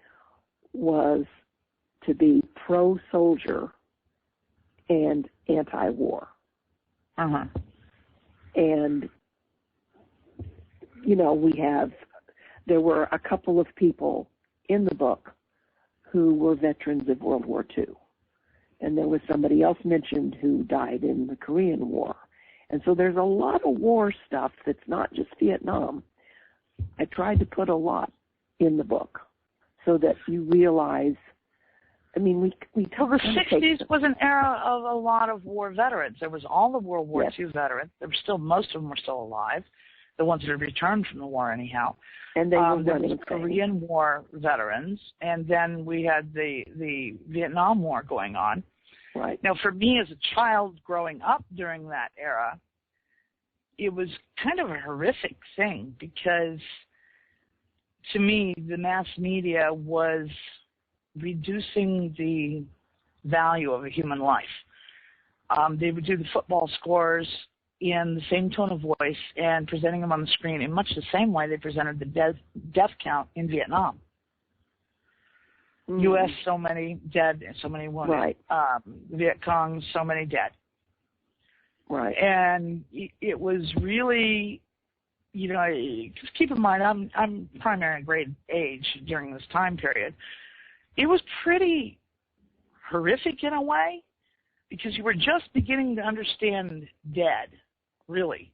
was to be pro-soldier and anti-war. Uh-huh. And, there were a couple of people in the book who were veterans of World War II. And there was somebody else mentioned who died in the Korean War. And so there's a lot of war stuff that's not just Vietnam. I tried to put a lot in the book so that you realize, we Well, the 60s was an era of a lot of war veterans. There was all the World War II veterans. There were still, most of them were still alive, the ones that had returned from the war anyhow. And they were there was Korean War veterans, and then we had the Vietnam War going on. Right. Now, for me as a child growing up during that era, it was kind of a horrific thing because, to me, the mass media was reducing the value of a human life. They would do the football scores in the same tone of voice and presenting them on the screen in much the same way they presented the death count in Vietnam. U.S., so many dead, so many wounded. Right. Viet Cong, so many dead. Right. And it was really, just keep in mind, I'm primary and grade age during this time period. It was pretty horrific in a way because you were just beginning to understand dead, really.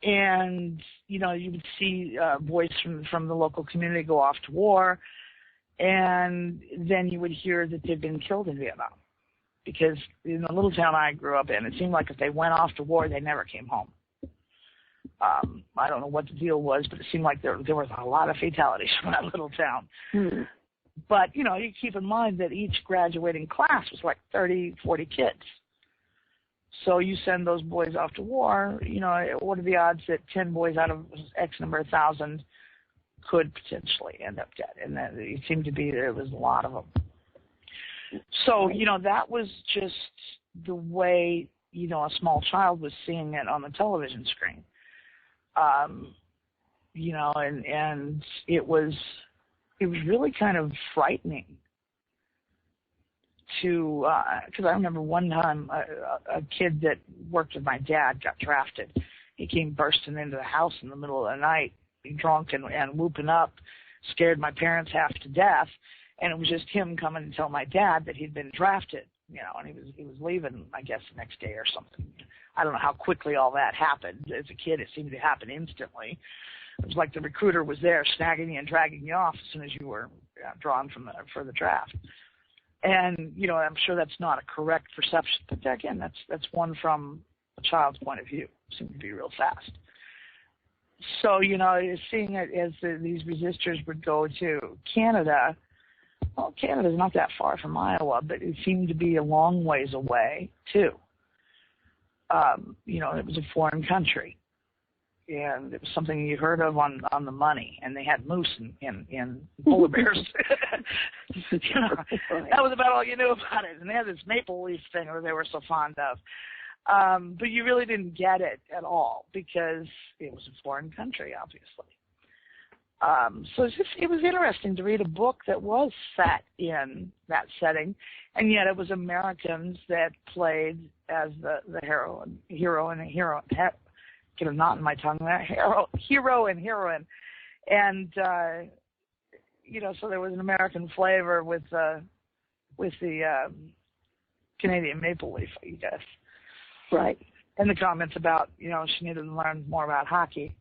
And, you would see boys from the local community go off to war, and then you would hear that they'd been killed in Vietnam. Because in the little town I grew up in, it seemed like if they went off to war, they never came home. I don't know what the deal was, but it seemed like there was a lot of fatalities from that little town. Mm-hmm. But, you keep in mind that each graduating class was like 30, 40 kids. So you send those boys off to war, what are the odds that 10 boys out of X number of thousand could potentially end up dead? And that it seemed to be there was a lot of them. So, that was just the way, a small child was seeing it on the television screen. And it was really kind of frightening to, because I remember one time a kid that worked with my dad got drafted. He came bursting into the house in the middle of the night, drunk and whooping up, scared my parents half to death. And it was just him coming to tell my dad that he'd been drafted, and he was leaving, I guess, the next day or something. I don't know how quickly all that happened. As a kid, it seemed to happen instantly. It was like the recruiter was there snagging you and dragging you off as soon as you were drawn for the draft. And, I'm sure that's not a correct perception, but again, that's one from a child's point of view. It seemed to be real fast. So, seeing it as these resistors would go to Canada, well, Canada's not that far from Iowa, but it seemed to be a long ways away, too. It was a foreign country. And it was something you heard of on the money, and they had moose and polar bears. That was about all you knew about it. And they had this maple leaf thing that they were so fond of. But you really didn't get it at all because it was a foreign country, obviously. So it was interesting to read a book that was set in that setting, and yet it was Americans that played as the hero and heroine. Get a knot in my tongue there. Hero and heroine, and so there was an American flavor with the Canadian maple leaf, I guess. Right. And the comments about she needed to learn more about hockey.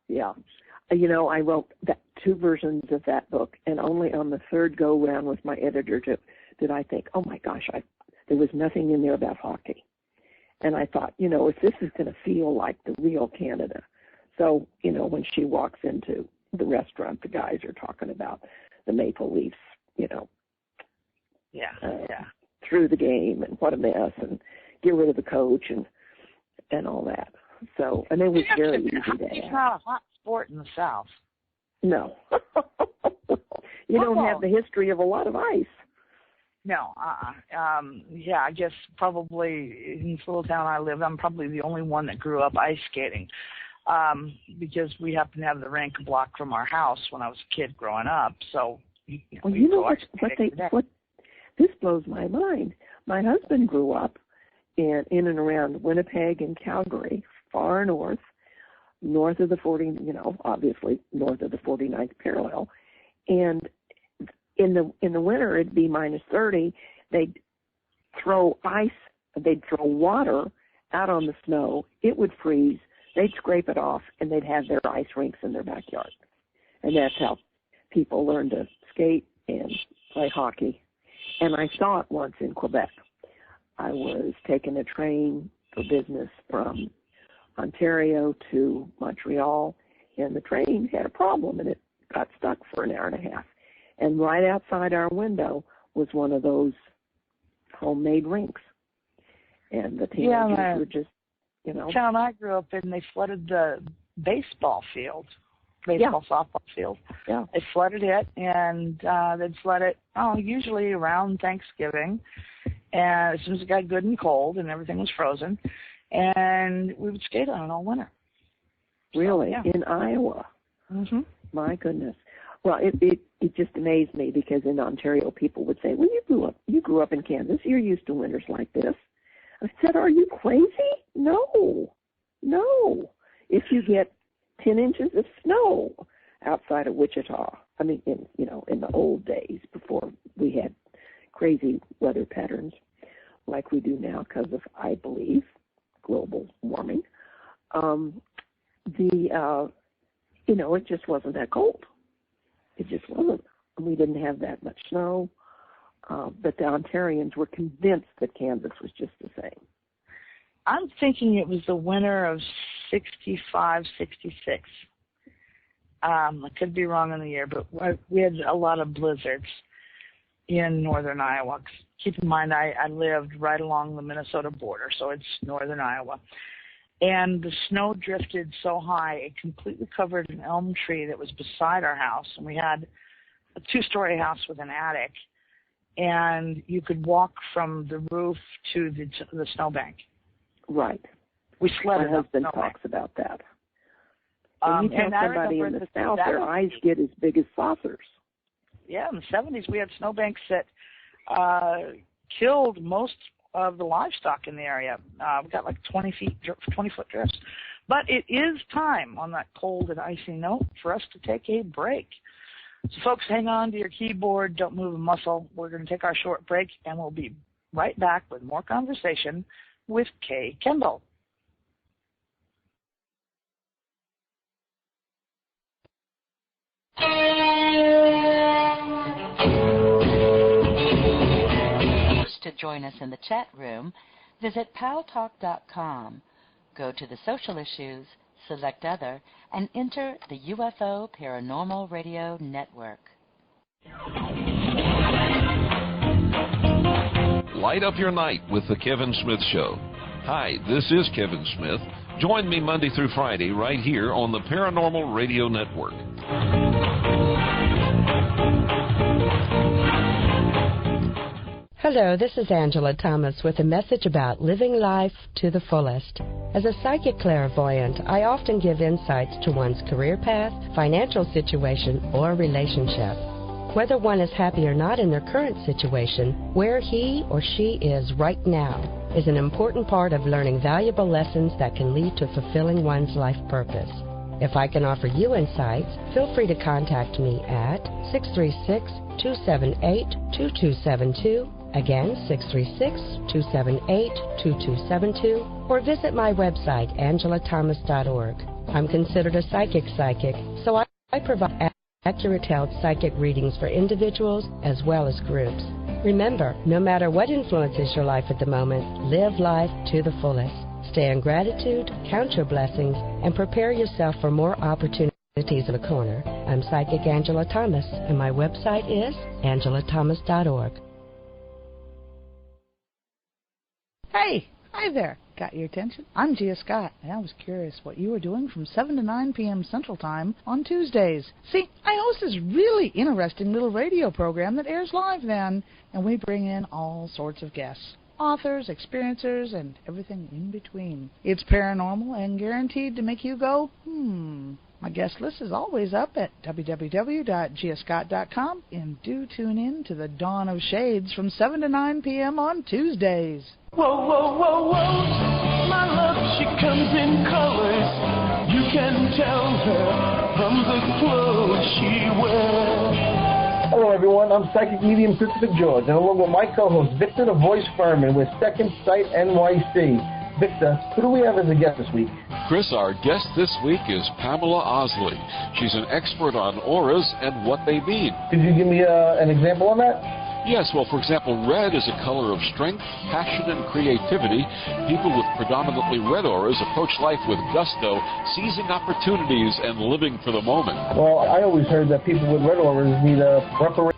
Yeah. I wrote 2 versions of that book, and only on the third go round with my editor did I think, oh my gosh, there was nothing in there about hockey. And I thought, if this is going to feel like the real Canada. So, when she walks into the restaurant, the guys are talking about the Maple Leafs, through the game and what a mess and get rid of the coach and all that. So, and it was very easy to add. It's not a hot sport in the South. No. You don't have the history of a lot of ice. No, I guess probably in this little town I live, I'm probably the only one that grew up ice skating, because we happen to have the rink a block from our house when I was a kid growing up. So, what this blows my mind. My husband grew up in and around Winnipeg and Calgary, far north of the obviously north of the 49th parallel, and in the winter it'd be -30. They'd throw water out on the snow. It would freeze. They'd scrape it off, and they'd have their ice rinks in their backyard. And that's how people learned to skate and play hockey. And I saw it once in Quebec. I was taking a train for business from Ontario to Montreal, and the train had a problem, and it got stuck for an hour and a half. And right outside our window was one of those homemade rinks. And the teenagers were just, The town I grew up in, they flooded the baseball softball field. Yeah. They flooded it, and they'd flood it, usually around Thanksgiving. And as soon as it got good and cold and everything was frozen, and we would skate on it all winter. Really? So, in Iowa? Mm-hmm. My goodness. Well, it just amazed me because in Ontario people would say, well, you grew up in Kansas. You're used to winters like this. I said, are you crazy? No. If you get 10 inches of snow outside of Wichita, I mean, in the old days before we had crazy weather patterns like we do now because of, I believe, global warming, it just wasn't that cold. It just wasn't. We didn't have that much snow, but the Ontarians were convinced that Kansas was just the same. I'm thinking it was the winter of 65, 66. I could be wrong on the year, but we had a lot of blizzards in northern Iowa. Keep in mind, I lived right along the Minnesota border, so it's northern Iowa. And the snow drifted so high, it completely covered an elm tree that was beside our house. And we had a 2-story house with an attic. And you could walk from the roof to the snowbank. Right. We sledded. My husband talks about that. When you tell somebody in the South, their eyes get as big as saucers. Yeah, in the 70s, we had snowbanks that killed most of the livestock in the area. We got like 20-foot drifts. But it is time, on that cold and icy note, for us to take a break. So, folks, hang on to your keyboard. Don't move a muscle. We're going to take our short break, and we'll be right back with more conversation with Kay Kendall. join us in the chat room, visit paltalk.com. Go to the social issues, select Other, and enter the UFO Paranormal Radio Network. Light up your night with The Kevin Smith Show. Hi, this is Kevin Smith. Join me Monday through Friday right here on the Paranormal Radio Network. Hello, this is Angela Thomas with a message about living life to the fullest. As a psychic clairvoyant, I often give insights to one's career path, financial situation, or relationship. Whether one is happy or not in their current situation, where he or she is right now is an important part of learning valuable lessons that can lead to fulfilling one's life purpose. If I can offer you insights, feel free to contact me at 636-278-2272, again 636-278-2272, or visit my website, angelathomas.org. I'm considered a psychic, so I provide accurate health psychic readings for individuals as well as groups. Remember, no matter what influences your life at the moment, live life to the fullest. Stay in gratitude, count your blessings, and prepare yourself for more opportunities in the corner. I'm Psychic Angela Thomas, and my website is angelathomas.org. Hey, hi there. Got your attention? I'm Gia Scott, and I was curious what you were doing from 7 to 9 p.m. Central Time on Tuesdays. See, I host this really interesting little radio program that airs live then, and we bring in all sorts of guests, authors, experiencers, and everything in between. It's paranormal and guaranteed to make you go, My guest list is always up at www.giascott.com, and do tune in to the Dawn of Shades from 7 to 9 p.m. on Tuesdays. Whoa, whoa, whoa, whoa, my love, she comes in colors. You can tell her from the clothes she wears. Hello, everyone. I'm Psychic Medium Christopher George, and along with my co-host, Victor the Voice Furman, with Second Sight NYC. Victor, who do we have as a guest this week? Chris, our guest this week is Pamela Osley. She's an expert on auras and what they mean. Could you give me an example on that? Yes, well, for example, red is a color of strength, passion, and creativity. People with predominantly red auras approach life with gusto, seizing opportunities and living for the moment. Well, I always heard that people with red auras need a preparation.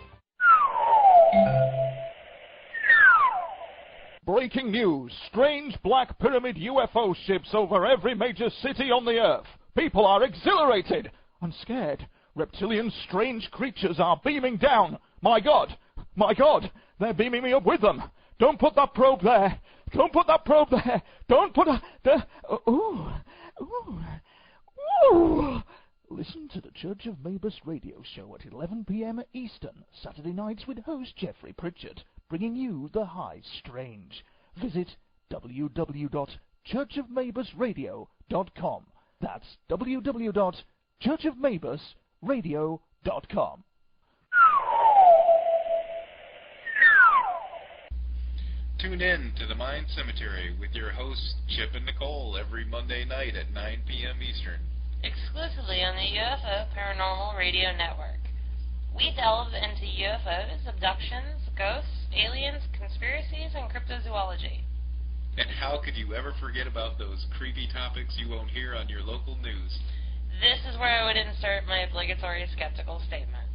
Breaking news. Strange black pyramid UFO ships over every major city on the Earth. People are exhilarated. I'm scared. Reptilian strange creatures are beaming down. My God, they're beaming me up with them. Don't put that probe there. Don't put that probe there. Don't put ooh. Listen to the Church of Mabus radio show at 11 p.m. Eastern, Saturday nights with host Jeffrey Pritchett, bringing you the high strange. Visit www.churchofmabusradio.com. That's www.churchofmabusradio.com. Tune in to The Mind Cemetery with your hosts Chip and Nicole every Monday night at 9 p.m. Eastern. Exclusively on the UFO Paranormal Radio Network. We delve into UFOs, abductions, ghosts, aliens, conspiracies, and cryptozoology. And how could you ever forget about those creepy topics you won't hear on your local news? This is where I would insert my obligatory skeptical statement.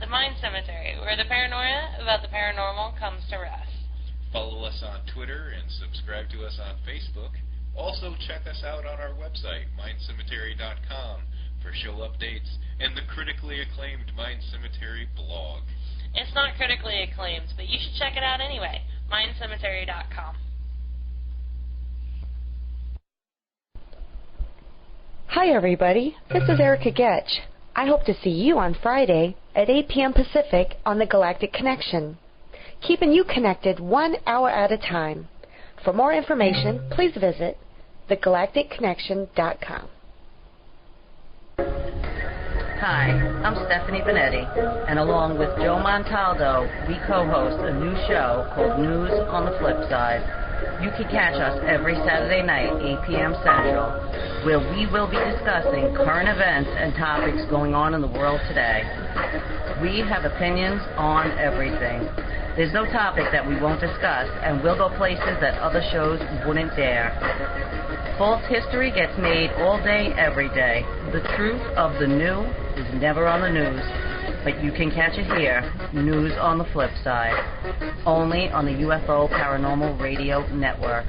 The Mind Cemetery, where the paranoia about the paranormal comes to rest. Follow us on Twitter and subscribe to us on Facebook. Also check us out on our website, mindcemetery.com, for show updates and the critically acclaimed Mind Cemetery blog. It's not critically acclaimed, but you should check it out anyway, mindcemetery.com. Hi everybody, this is Erica Getch. I hope to see you on Friday at 8 p.m. Pacific on the Galactic Connection, keeping you connected 1 hour at a time. For more information, please visit thegalacticconnection.com. Hi, I'm Stephanie Benetti, and along with Joe Montaldo, we co-host a new show called News on the Flip Side. You can catch us every Saturday night, 8 p.m. Central, where we will be discussing current events and topics going on in the world today. We have opinions on everything. There's no topic that we won't discuss, and we'll go places that other shows wouldn't dare. False history gets made all day, every day. The truth of the new is never on the news, but you can catch it here, News on the Flip Side, only on the UFO Paranormal Radio Network.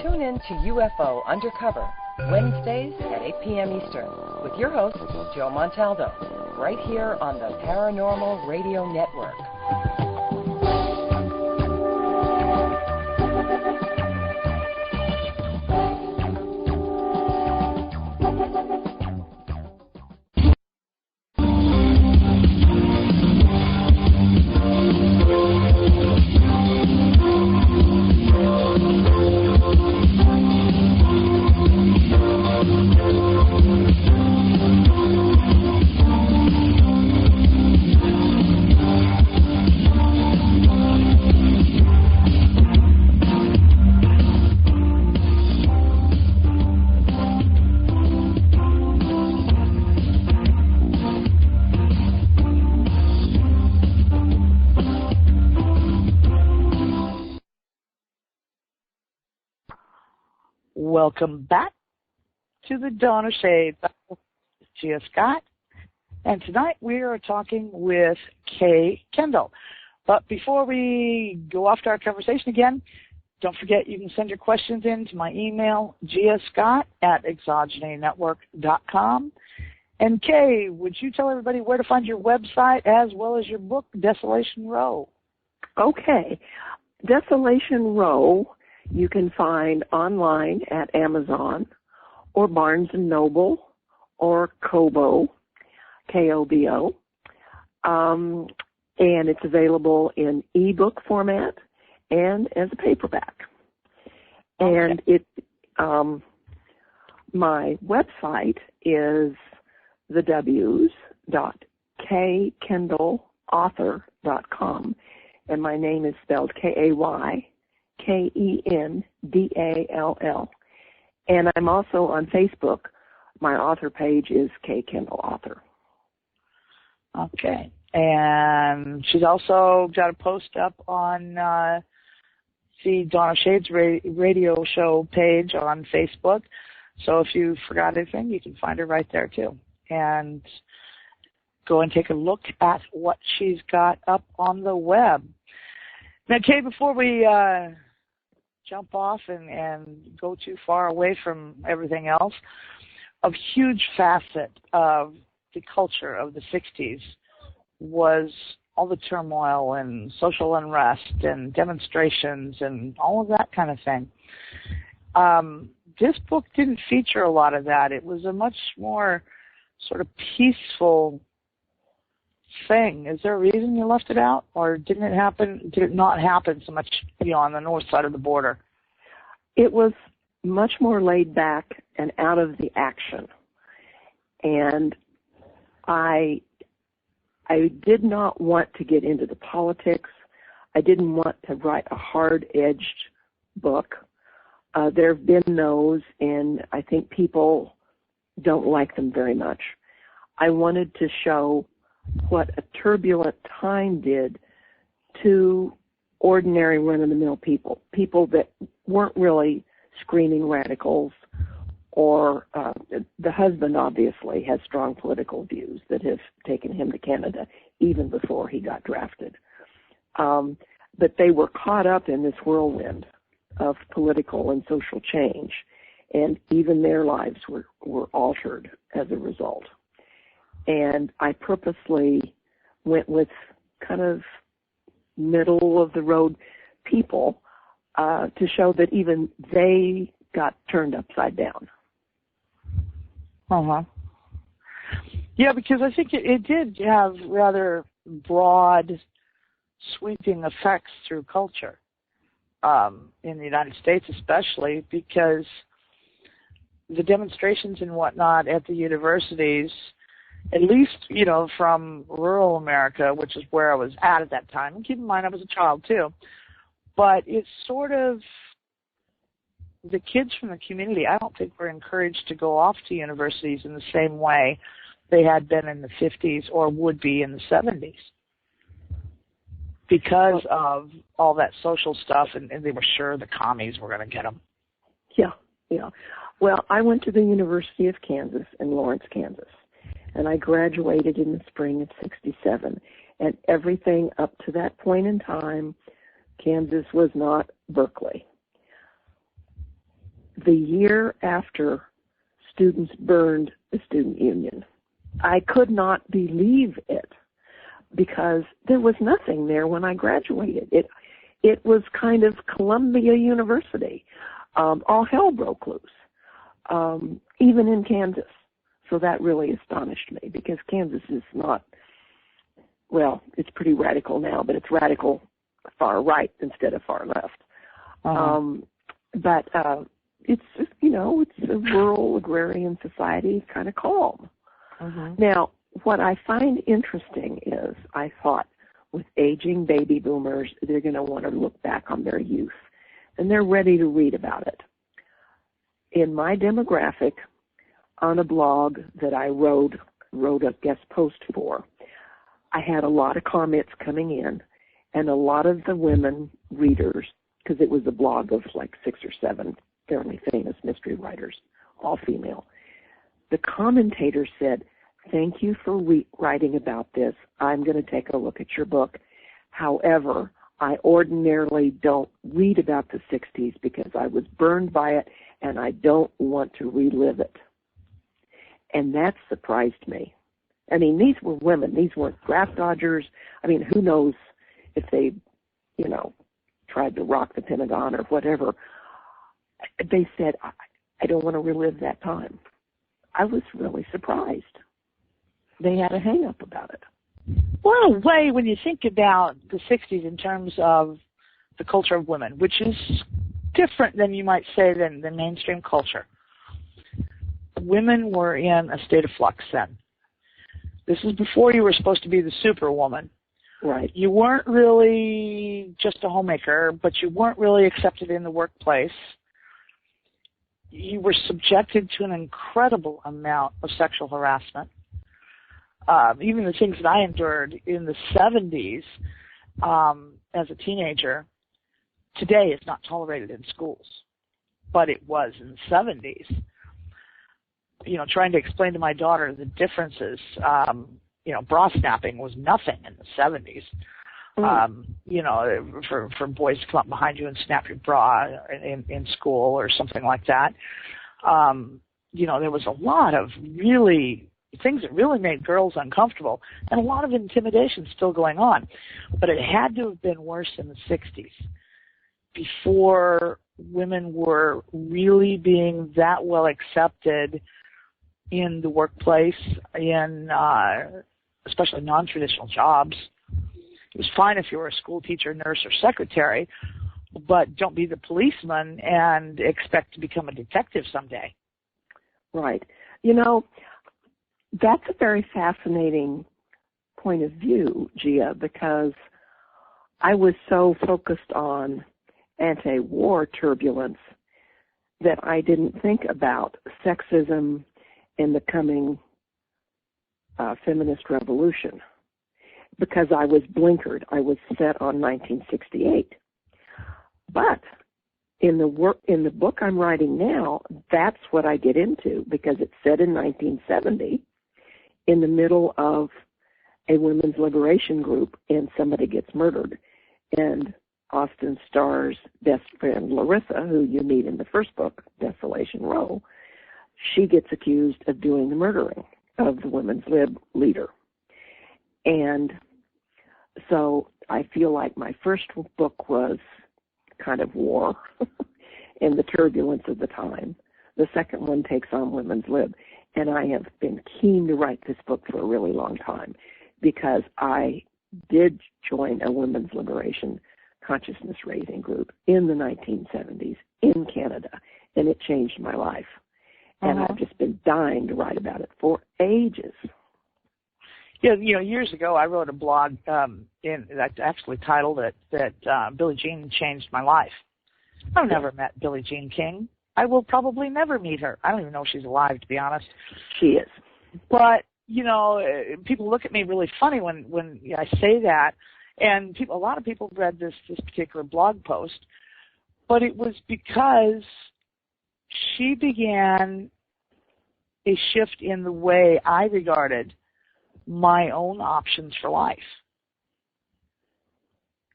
Tune in to UFO Undercover, Wednesdays at 8 p.m. Eastern, with your host, Joe Montaldo, right here on the Paranormal Radio Network. Welcome back to the Dawn-of-Shades-Gia-Scott. And tonight we are talking with Kay Kendall. But before we go off to our conversation again, don't forget you can send your questions in to my email, giascott@exogenynetwork.com. And Kay, would you tell everybody where to find your website as well as your book, Desolation Row? Okay. Desolation Row you can find online at Amazon or Barnes & Noble or Kobo, K-O-B-O. And it's available in ebook format and as a paperback. Okay. And my website is thew's.kaykendallauthor.com, and my name is spelled Kaykendall. And I'm also on Facebook. My author page is Kay Kendall Author. Okay. And she's also got a post up on the Dawn-of-Shades radio show page on Facebook. So if you forgot anything, you can find her right there too. And go and take a look at what she's got up on the web. Now, Kay, before we jump off and go too far away from everything else, a huge facet of the culture of the 60s was all the turmoil and social unrest and demonstrations and all of that kind of thing. This book didn't feature a lot of that. It was a much more sort of peaceful thing. Is there a reason you left it out, or did it not happen so much, on the north side of the border? It was much more laid back and out of the action. And I did not want to get into the politics. I didn't want to write a hard-edged book. There have been those, and I think people don't like them very much. I wanted to show what a turbulent time did to ordinary run-of-the-mill people that weren't really screaming radicals, or the husband obviously has strong political views that have taken him to Canada even before he got drafted. But they were caught up in this whirlwind of political and social change, and even their lives were altered as a result. And I purposely went with kind of middle-of-the-road people to show that even they got turned upside down. Uh-huh. Yeah, because I think it did have rather broad, sweeping effects through culture, in the United States especially, because the demonstrations and whatnot at the universities, at least, from rural America, which is where I was at that time, and keep in mind I was a child too, but it sort of the kids from the community, I don't think were encouraged to go off to universities in the same way they had been in the 50s or would be in the 70s because of all that social stuff, and they were sure the commies were going to get them. Yeah. Well, I went to the University of Kansas in Lawrence, Kansas, and I graduated in the spring of '67. And everything up to that point in time, Kansas was not Berkeley. The year after, students burned the student union. I could not believe it because there was nothing there when I graduated. It was kind of Columbia University. All hell broke loose, even in Kansas. So that really astonished me because Kansas is not, well, it's pretty radical now, but it's radical far right instead of far left. But it's, it's a rural agrarian society, kind of calm. Now, what I find interesting is I thought with aging baby boomers, they're going to want to look back on their youth, and they're ready to read about it. In my demographic, on a blog that I wrote a guest post for, I had a lot of comments coming in, and a lot of the women readers, because it was a blog of like 6 or 7 fairly famous mystery writers, all female, the commentators said, "Thank you for writing about this. I'm going to take a look at your book. However, I ordinarily don't read about the 60s because I was burned by it and I don't want to relive it." And that surprised me. I mean, these were women. These weren't draft dodgers. I mean, who knows if they, tried to rock the Pentagon or whatever. They said, I don't want to relive that time. I was really surprised. They had a hang-up about it. Well, in a way, when you think about the 60s in terms of the culture of women, which is different than you might say than the mainstream culture, women were in a state of flux then. This is before you were supposed to be the superwoman. Right. You weren't really just a homemaker, but you weren't really accepted in the workplace. You were subjected to an incredible amount of sexual harassment. Even the things that I endured in the 70s as a teenager, today is not tolerated in schools, but it was in the 70s. Trying to explain to my daughter the differences, bra snapping was nothing in the 70s. For boys to come up behind you and snap your bra in school or something like that. There was a lot of really things that really made girls uncomfortable and a lot of intimidation still going on. But it had to have been worse in the 60s before women were really being that well accepted in the workplace, in especially non-traditional jobs. It was fine if you were a school teacher, nurse, or secretary, but don't be the policeman and expect to become a detective someday. Right. That's a very fascinating point of view, Gia, because I was so focused on anti-war turbulence that I didn't think about sexism in the coming feminist revolution, because I was blinkered. I was set on 1968. But in the book I'm writing now, that's what I get into, because it's set in 1970 in the middle of a women's liberation group, and somebody gets murdered. And Austin Starr's best friend, Larissa, who you meet in the first book, Desolation Row, she gets accused of doing the murdering of the women's lib leader. And so I feel like my first book was kind of war and the turbulence of the time. The second one takes on women's lib. And I have been keen to write this book for a really long time because I did join a women's liberation consciousness raising group in the 1970s in Canada, and it changed my life. And I've just been dying to write about it for ages. Yeah, years ago I wrote a blog that actually titled it that Billie Jean changed my life. I've never met Billie Jean King. I will probably never meet her. I don't even know if she's alive, to be honest. She is. But, you know, people look at me really funny when I say that. And a lot of people read this particular blog post. But it was because she began a shift in the way I regarded my own options for life.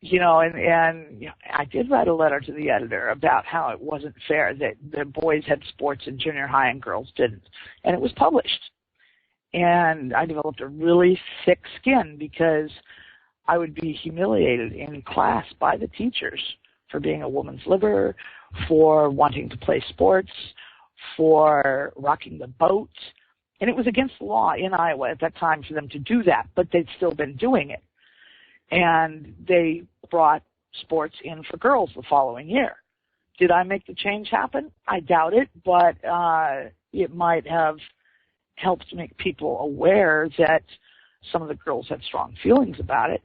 You know, and you know, I did write a letter to the editor about how it wasn't fair that the boys had sports in junior high and girls didn't. And it was published. And I developed a really thick skin because I would be humiliated in class by the teachers for being a woman's liver, for wanting to play sports, for rocking the boat. And it was against the law in Iowa at that time for them to do that, but they'd still been doing it. And they brought sports in for girls the following year. Did I make the change happen? I doubt it, but it might have helped make people aware that some of the girls had strong feelings about it.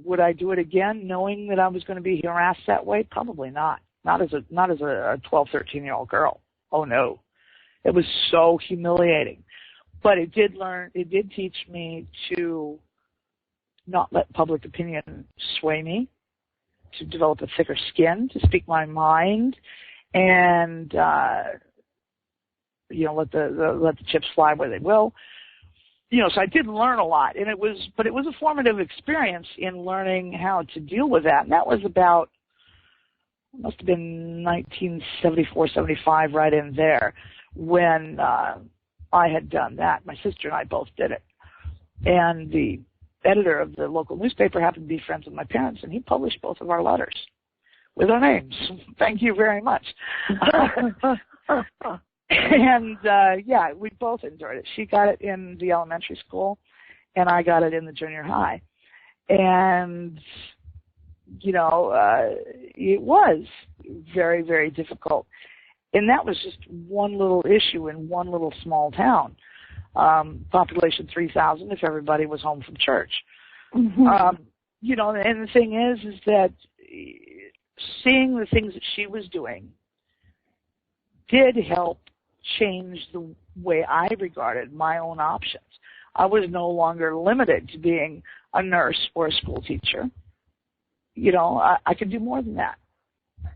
Would I do it again knowing that I was going to be harassed that way? Probably not. Not as a 12, 13-year-old girl. Oh, no. It was so humiliating. But it did teach me to not let public opinion sway me, to develop a thicker skin, to speak my mind, and you know, let the chips fly where they will. You know, so I did learn a lot, and it was a formative experience in learning how to deal with that. And that was about, must have been 1974, 75, right in there, when I had done that. My sister and I both did it. And the editor of the local newspaper happened to be friends with my parents, and he published both of our letters with our names. Thank you very much. And, yeah, we both enjoyed it. She got it in the elementary school, and I got it in the junior high. And, you know, it was very, very difficult. And that was just one little issue in one little small town. Population 3,000 if everybody was home from church. Mm-hmm. You know, and the thing is that seeing the things that she was doing did help change the way I regarded my own options. I was no longer limited to being a nurse or a school teacher. You know, I could do more than that.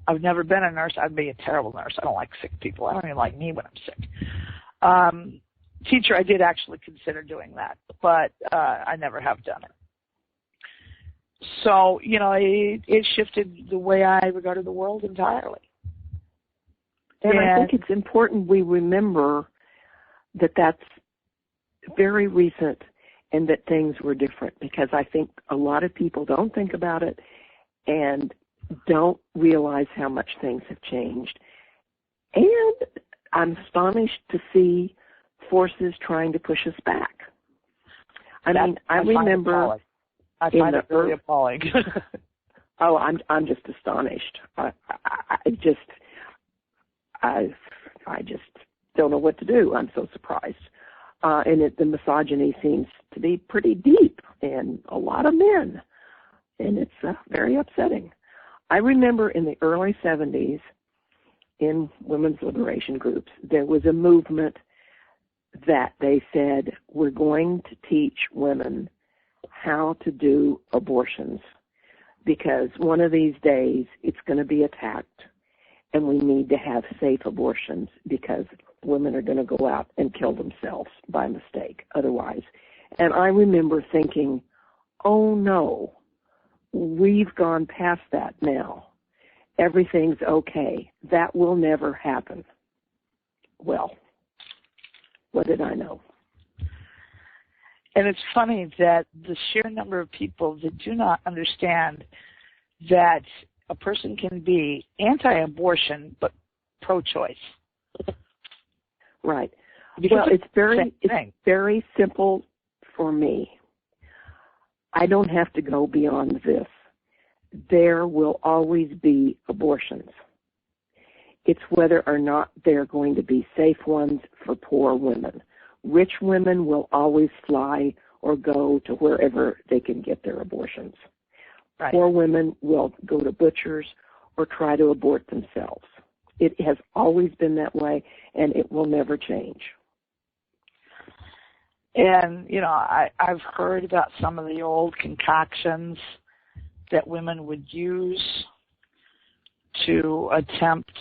I've never been a nurse. I'd be a terrible nurse. I don't like sick people. I don't even like me when I'm sick. Teacher, I did actually consider doing that, but I never have done it. So, you know, it shifted the way I regarded the world entirely. And I think it's important we remember that that's very recent and that things were different, because I think a lot of people don't think about it and don't realize how much things have changed. And I'm astonished to see forces trying to push us back. I mean, I remember. I find it really appalling. Oh, I'm just astonished. I just don't know what to do. I'm so surprised. And the misogyny seems to be pretty deep in a lot of men, and it's very upsetting. I remember in the early 70s in women's liberation groups, there was a movement that they said, we're going to teach women how to do abortions, because one of these days it's going to be attacked, and we need to have safe abortions because women are going to go out and kill themselves by mistake otherwise. And I remember thinking, oh no, we've gone past that now. Everything's okay. That will never happen. Well, what did I know? And it's funny that the sheer number of people that do not understand that a person can be anti-abortion but pro-choice. Right. Well, it's very simple for me. I don't have to go beyond this. There will always be abortions. It's whether or not they're going to be safe ones for poor women. Rich women will always fly or go to wherever they can get their abortions. Right. Poor women will go to butchers or try to abort themselves. It has always been that way, and it will never change. And, you know, I've heard about some of the old concoctions that women would use to attempt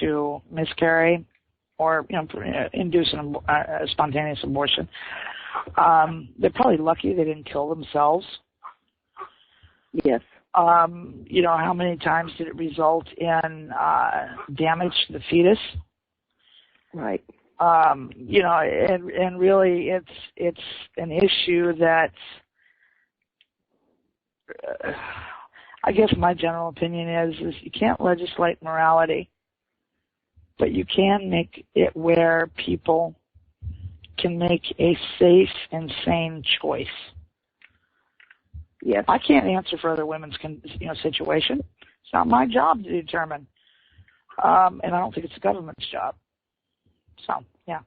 to miscarry or, you know, induce a spontaneous abortion. They're probably lucky they didn't kill themselves. Yes. You know, how many times did it result in damage to the fetus? Right. You know, and really it's an issue that I guess my general opinion is you can't legislate morality, but you can make it where people can make a safe and sane choice. Yes. I can't answer for other women's situation. It's not my job to determine. And I don't think it's the government's job. So, yeah.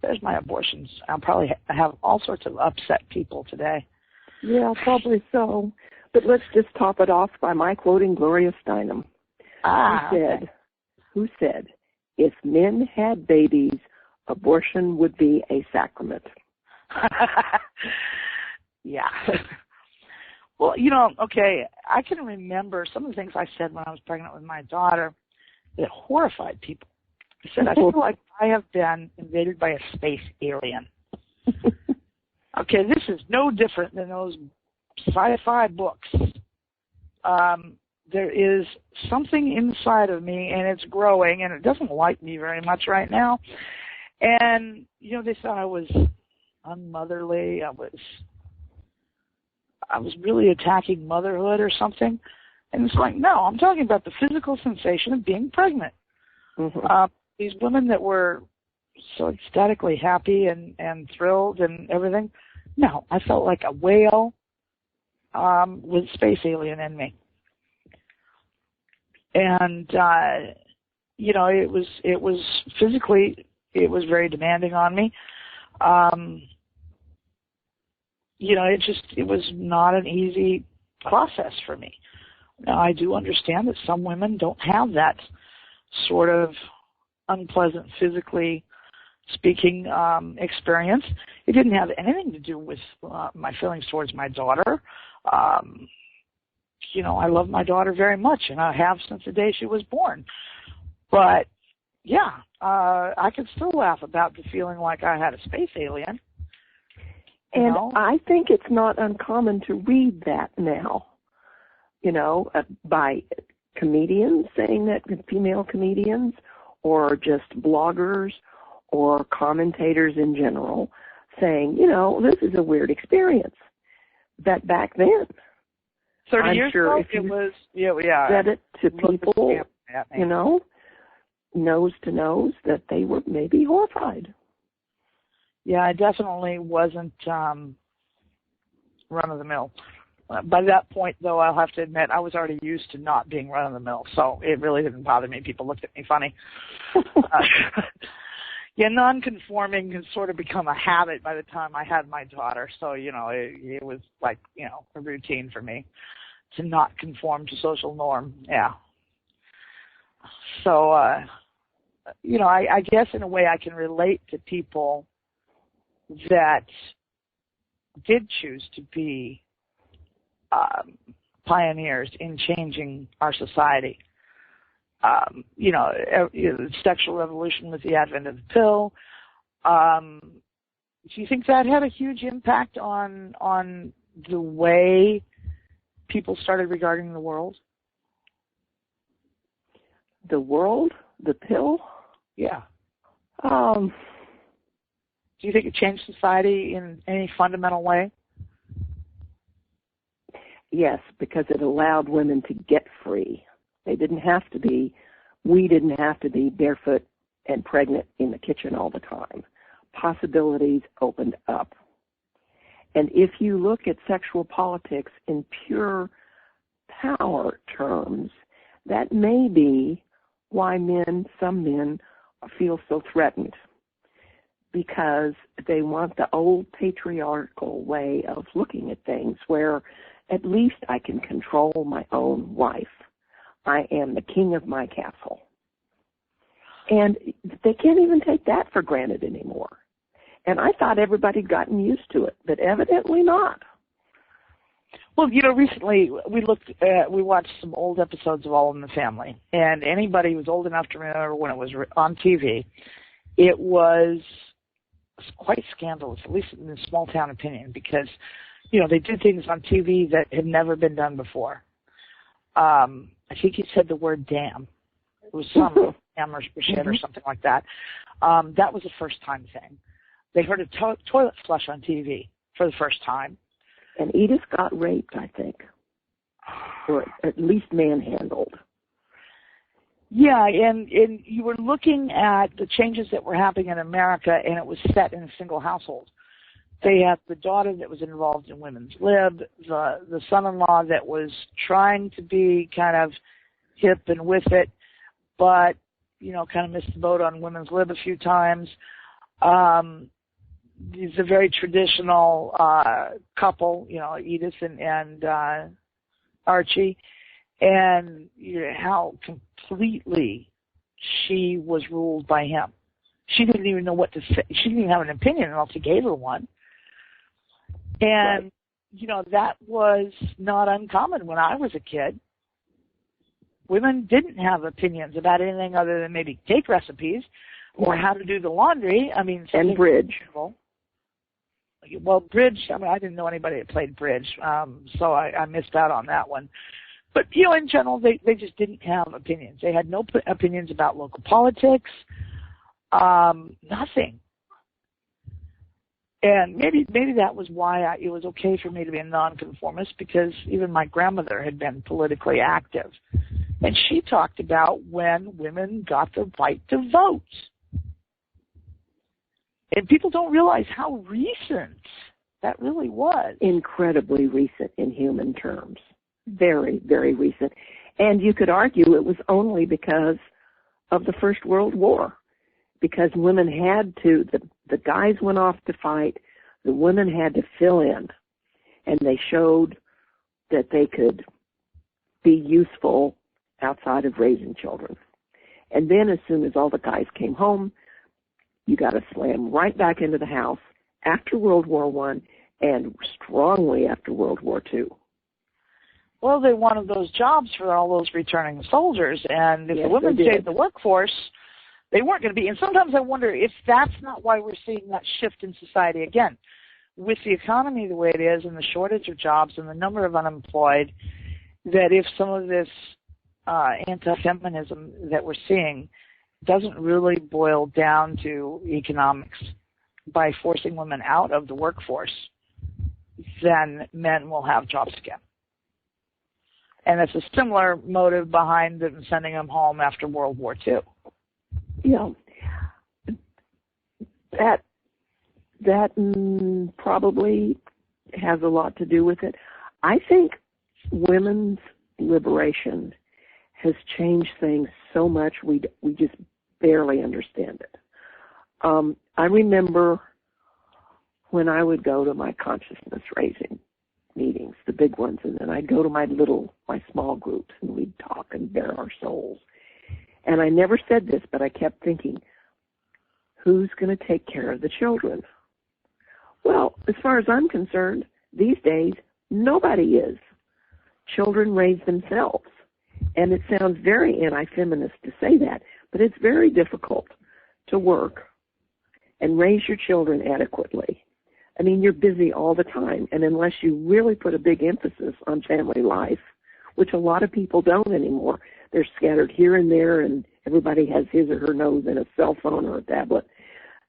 There's my abortions. I'll probably have all sorts of upset people today. Yeah, probably so. But let's just top it off by my quoting Gloria Steinem. Who said, if men had babies, abortion would be a sacrament. Yeah. Well, you know, okay, I can remember some of the things I said when I was pregnant with my daughter that horrified people. I said, I feel like I have been invaded by a space alien. Okay, this is no different than those sci-fi books. There is something inside of me, and it's growing, and it doesn't like me very much right now. And, you know, they thought I was unmotherly. I was really attacking motherhood or something. And it's like, no, I'm talking about the physical sensation of being pregnant. Mm-hmm. These women that were so ecstatically happy and thrilled and everything, no, I felt like a whale with space alien in me. And, you know, it was physically, it was very demanding on me. You know, it was not an easy process for me. Now, I do understand that some women don't have that sort of unpleasant, physically speaking, experience. It didn't have anything to do with my feelings towards my daughter. You know, I love my daughter very much, and I have since the day she was born. But, yeah, I could still laugh about the feeling like I had a space alien. And know? I think it's not uncommon to read that now, you know, by comedians saying that, female comedians, or just bloggers or commentators in general saying, you know, this is a weird experience. That back then, 30 I'm years sure ago, if you it was, said it to people, you know, nose to nose, that they were maybe horrified. Yeah, I definitely wasn't run-of-the-mill. By that point, though, I'll have to admit, I was already used to not being run-of-the-mill, so it really didn't bother me. People looked at me funny. Yeah, non-conforming has sort of become a habit by the time I had my daughter, so, you know, it was like, you know, a routine for me to not conform to social norm. Yeah. So, you know, I guess in a way I can relate to people that did choose to be pioneers in changing our society. You know, the sexual revolution with the advent of the pill. Do you think that had a huge impact on the way people started regarding the world? The world? The pill? Yeah. Do you think it changed society in any fundamental way? Yes, because it allowed women to get free. We didn't have to be barefoot and pregnant in the kitchen all the time. Possibilities opened up. And if you look at sexual politics in pure power terms, that may be why some men feel so threatened, because they want the old patriarchal way of looking at things where at least I can control my own life. I am the king of my castle. And they can't even take that for granted anymore. And I thought everybody had gotten used to it, but evidently not. Well, recently we watched some old episodes of All in the Family, and anybody who's old enough to remember when it was on TV, it was quite scandalous, at least in the small town opinion, because, they did things on TV that had never been done before. I think he said the word damn. It was some damn or shit or something like that. That was a first-time thing. They heard a toilet flush on TV for the first time. And Edith got raped, I think, or at least manhandled. Yeah, and you were looking at the changes that were happening in America, and it was set in a single household. They had the daughter that was involved in women's lib, the son-in-law that was trying to be kind of hip and with it, but, kind of missed the boat on women's lib a few times. It's a very traditional couple, Edith and Archie, and how completely she was ruled by him. She didn't even know what to say. She didn't even have an opinion unless he gave her one. And, that was not uncommon when I was a kid. Women didn't have opinions about anything other than maybe cake recipes or how to do the laundry. And bridge. Well, bridge, I didn't know anybody that played bridge, so I missed out on that one. But, in general, they just didn't have opinions. They had no opinions about local politics, nothing. And maybe that was why it was okay for me to be a nonconformist, because even my grandmother had been politically active. And she talked about when women got the right to vote. And people don't realize how recent that really was. Incredibly recent in human terms. Very, very recent. And you could argue it was only because of the First World War. Because women had to, the guys went off to fight, the women had to fill in. And they showed that they could be useful outside of raising children. And then as soon as all the guys came home, you got to slam right back into the house after World War I and strongly after World War II. Well, they wanted those jobs for all those returning soldiers, and if the women stayed in the workforce, they weren't going to be. And sometimes I wonder if that's not why we're seeing that shift in society again. With the economy the way it is and the shortage of jobs and the number of unemployed, that if some of this anti-feminism that we're seeing doesn't really boil down to economics by forcing women out of the workforce, then men will have jobs again. And it's a similar motive behind them sending them home after World War II. Yeah. That probably has a lot to do with it. I think women's liberation has changed things so much we just barely understand it. I remember when I would go to my consciousness raising meetings, the big ones, and then I'd go to my small groups, and we'd talk and bare our souls. And I never said this, but I kept thinking, who's going to take care of the children? Well, as far as I'm concerned, these days, nobody is. Children raise themselves. And it sounds very anti-feminist to say that, but it's very difficult to work and raise your children adequately. I mean, you're busy all the time, and unless you really put a big emphasis on family life, which a lot of people don't anymore, they're scattered here and there, and everybody has his or her nose in a cell phone or a tablet,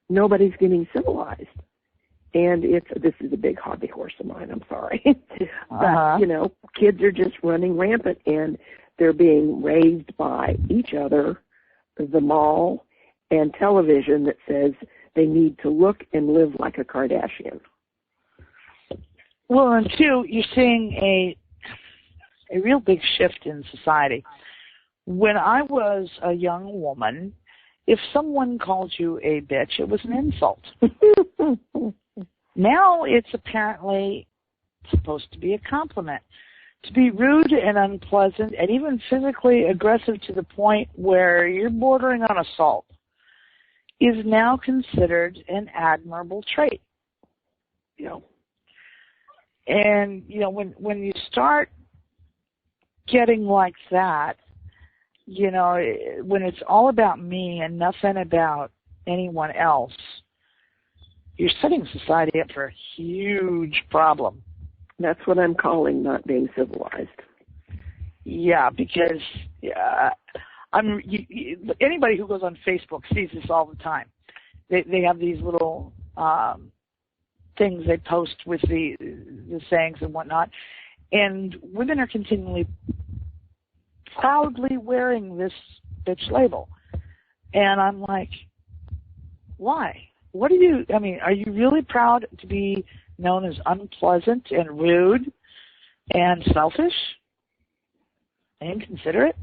nobody's getting civilized. And this is a big hobby horse of mine, I'm sorry. But, kids are just running rampant, and they're being raised by each other, the mall, and television that says they need to look and live like a Kardashian. Well, and two, you're seeing a real big shift in society. When I was a young woman, if someone called you a bitch, it was an insult. Now it's apparently supposed to be a compliment. to be rude and unpleasant and even physically aggressive to the point where you're bordering on assault is now considered an admirable trait. And, when you start getting like that, when it's all about me and nothing about anyone else, you're setting society up for a huge problem. That's what I'm calling not being civilized. Yeah, because anybody who goes on Facebook sees this all the time. They have these little things they post with the sayings and whatnot, and women are continually proudly wearing this bitch label. And I'm like, why? Are you really proud to be known as unpleasant and rude and selfish and inconsiderate?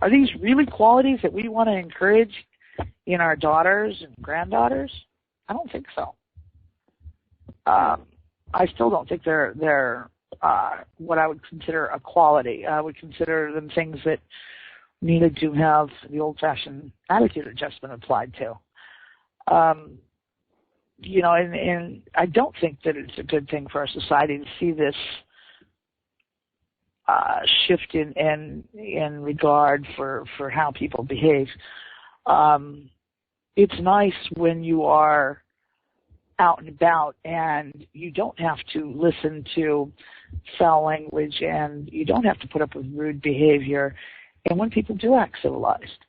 Are these really qualities that we want to encourage in our daughters and granddaughters? I don't think so. I still don't think they're what I would consider a quality. I would consider them things that needed to have the old-fashioned attitude adjustment applied to. And I don't think that it's a good thing for our society to see this shift in regard for how people behave. It's nice when you are out and about and you don't have to listen to foul language and you don't have to put up with rude behavior, and when people do act civilized.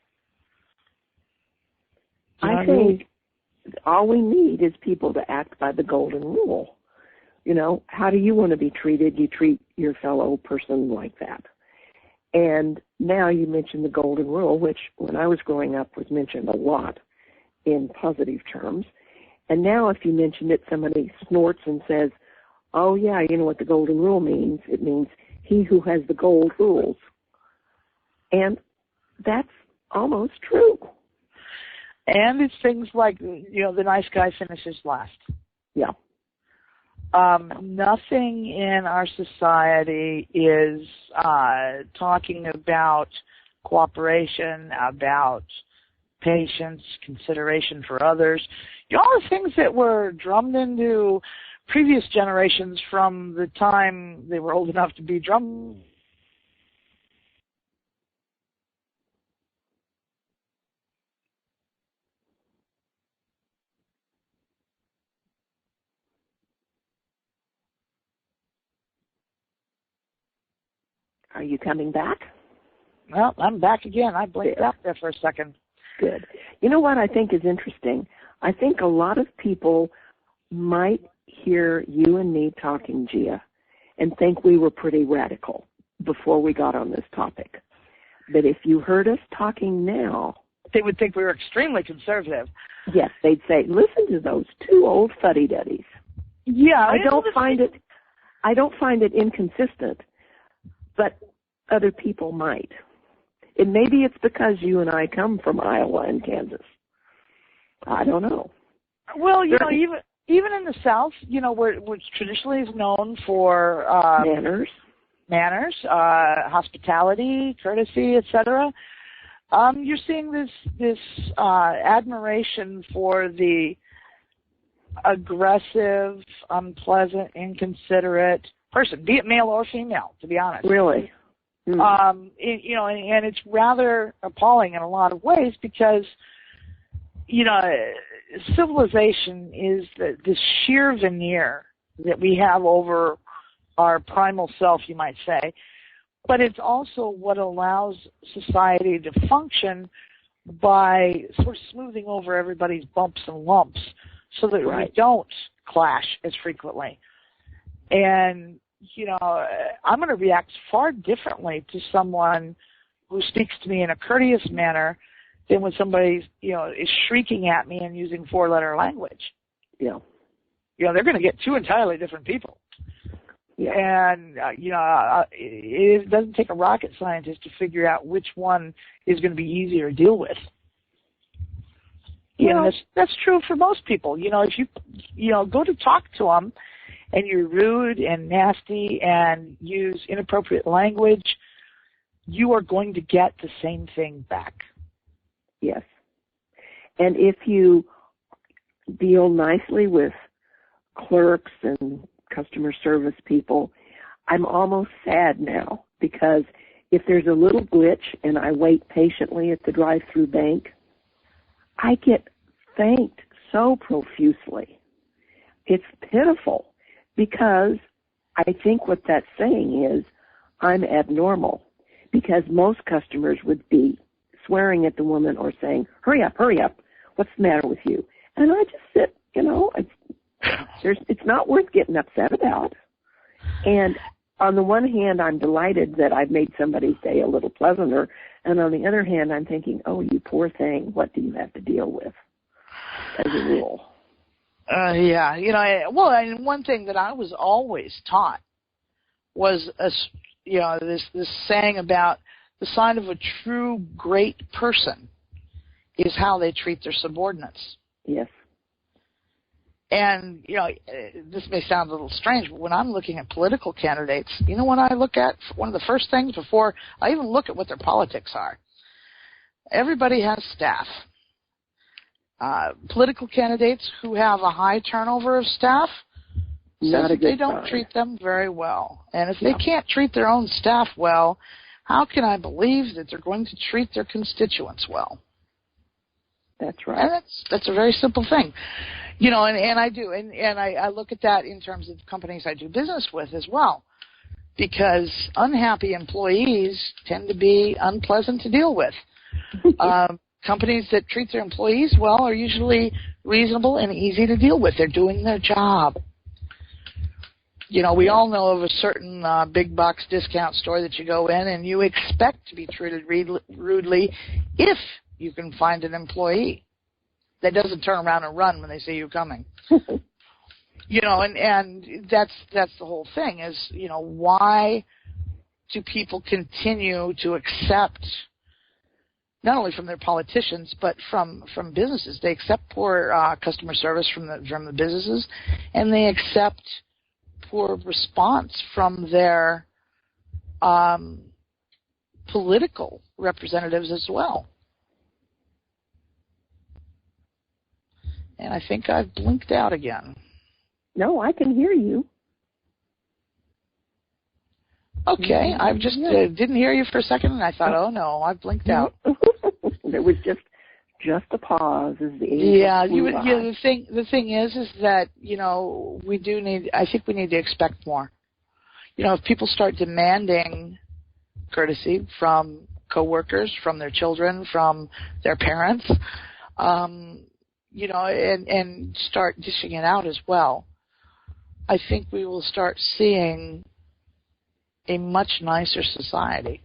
I think all we need is people to act by the golden rule. How do you want to be treated? You treat your fellow person like that. And now you mentioned the golden rule, which when I was growing up was mentioned a lot in positive terms. And now if you mention it, somebody snorts and says, oh, yeah, you know what the golden rule means? It means he who has the gold rules. And that's almost true. And it's things like, the nice guy finishes last. Yeah. Nothing in our society is talking about cooperation, about patience, consideration for others. All the things that were drummed into previous generations from the time they were old enough to be drummed. Are you coming back? Well, I'm back again. I blinked out there for a second. Good. You know what I think is interesting? I think a lot of people might hear you and me talking, Gia, and think we were pretty radical before we got on this topic. But if you heard us talking now, they would think we were extremely conservative. Yes, they'd say, listen to those two old fuddy-duddies. Yeah. I don't find it inconsistent, but other people might. And maybe it's because you and I come from Iowa and Kansas. I don't know. Well, even in the South, which traditionally is known for manners, hospitality, courtesy, etc. You're seeing this admiration for the aggressive, unpleasant, inconsiderate person, be it male or female, to be honest. Really? And it's rather appalling in a lot of ways because, civilization is the sheer veneer that we have over our primal self, you might say, but it's also what allows society to function by sort of smoothing over everybody's bumps and lumps so that we don't clash as frequently. And I'm going to react far differently to someone who speaks to me in a courteous manner than when somebody, is shrieking at me and using four-letter language. Yeah. They're going to get two entirely different people. Yeah. And, it doesn't take a rocket scientist to figure out which one is going to be easier to deal with. That's true for most people. If you, go to talk to them and you're rude and nasty and use inappropriate language, you are going to get the same thing back. Yes. And if you deal nicely with clerks and customer service people, I'm almost sad now, because if there's a little glitch and I wait patiently at the drive-through bank, I get thanked so profusely. It's pitiful, because I think what that's saying is I'm abnormal, because most customers would be swearing at the woman or saying, hurry up, what's the matter with you? And I just sit, it's not worth getting upset about. And on the one hand, I'm delighted that I've made somebody's day a little pleasanter, and on the other hand, I'm thinking, oh, you poor thing, what do you have to deal with as a rule? Yeah, and one thing that I was always taught was, this saying about the sign of a true great person is how they treat their subordinates. Yes. And, this may sound a little strange, but when I'm looking at political candidates, what I look at? One of the first things before I even look at what their politics are. Everybody has staff. Political candidates who have a high turnover of staff, they don't treat them very well. And if they can't treat their own staff well, how can I believe that they're going to treat their constituents well? That's right. And that's a very simple thing. And I do. And I look at that in terms of companies I do business with as well. Because unhappy employees tend to be unpleasant to deal with. Companies that treat their employees well are usually reasonable and easy to deal with. They're doing their job. We all know of a certain big box discount store that you go in and you expect to be treated rudely if you can find an employee that doesn't turn around and run when they see you coming. And that's the whole thing is, why do people continue to accept, not only from their politicians, but from businesses? They accept poor customer service from the businesses, and they accept poor response from their political representatives as well. And I think I've blinked out again. No, I can hear you. Okay, I just didn't hear you for a second, and I thought, oh no, I've blinked out. There was just a pause as the the thing is that we do need. I think we need to expect more. If people start demanding courtesy from coworkers, from their children, from their parents, and start dishing it out as well, I think we will start seeing a much nicer society.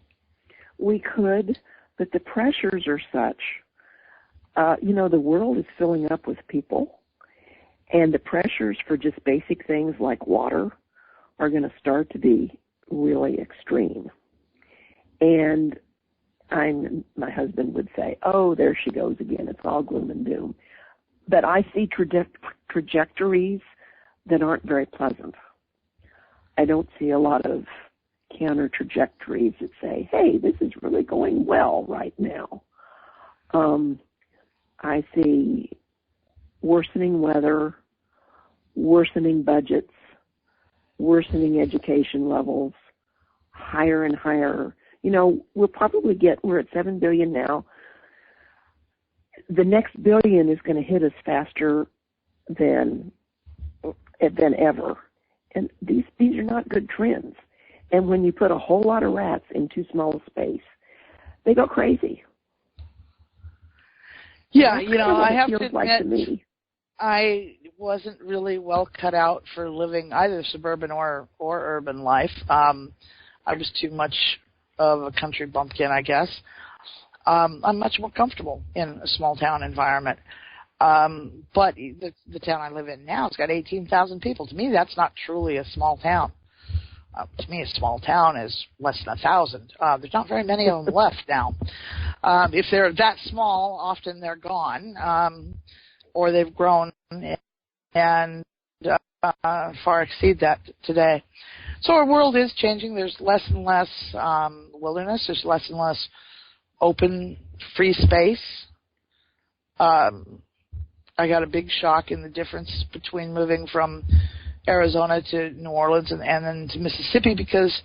We could, but the pressures are such. The world is filling up with people, and the pressures for just basic things like water are going to start to be really extreme. And my husband would say, oh, there she goes again. It's all gloom and doom. But I see trajectories that aren't very pleasant. I don't see a lot of counter trajectories that say, hey, this is really going well right now. I see worsening weather, worsening budgets, worsening education levels, higher and higher. We're at $7 billion now. The next billion is going to hit us faster than ever. And these are not good trends. And when you put a whole lot of rats in too small a space, they go crazy. Yeah, I have to admit, I wasn't really well cut out for living either suburban or urban life. I was too much of a country bumpkin, I guess. I'm much more comfortable in a small town environment. But the town I live in now, it's got 18,000 people. To me, that's not truly a small town. To me, a small town is less than 1,000. There's not very many of them left now. If they're that small, often they're gone, or they've grown. And far exceed that today. So our world is changing. There's less and less wilderness. There's less and less open, free space. I got a big shock in the difference between moving from Arizona to New Orleans and then to Mississippi, because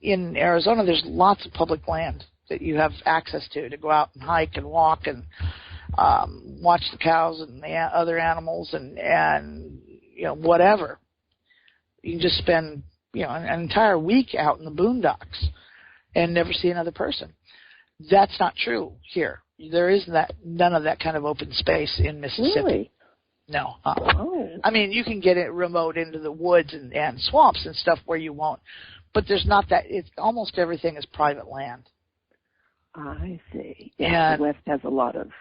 in Arizona there's lots of public land that you have access to go out and hike and walk and watch the cows and the other animals and whatever. You can just spend an entire week out in the boondocks and never see another person. That's not true here. There is none of that kind of open space in Mississippi. Really? No. I mean, you can get it remote into the woods and swamps and stuff where you won't, but there's not that. It's almost everything is private land. I see. Yeah, the West has a lot of.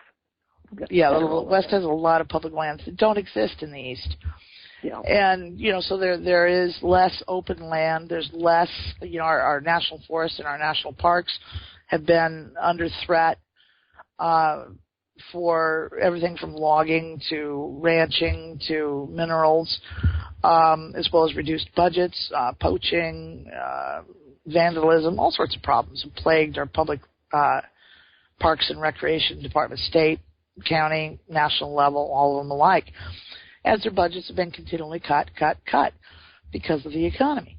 Yeah, the West has a lot of public lands that don't exist in the East. Yeah. And so there is less open land. There's less. Our national forests and our national parks have been under threat for everything from logging to ranching to minerals, as well as reduced budgets, poaching, vandalism, all sorts of problems have plagued our public parks and recreation department, state, county, national level, all of them alike, as their budgets have been continually cut because of the economy.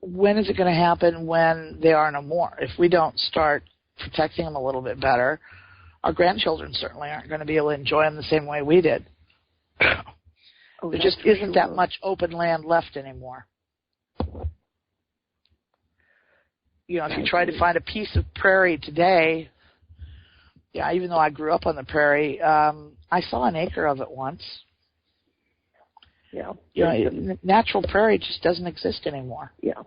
When is it going to happen? When they are no more. If we don't start protecting them a little bit better, our grandchildren certainly aren't going to be able to enjoy them the same way we did. There just isn't that much open land left anymore. If you try to find a piece of prairie today, even though I grew up on the prairie, I saw an acre of it once. Yeah. Natural prairie just doesn't exist anymore. Yeah.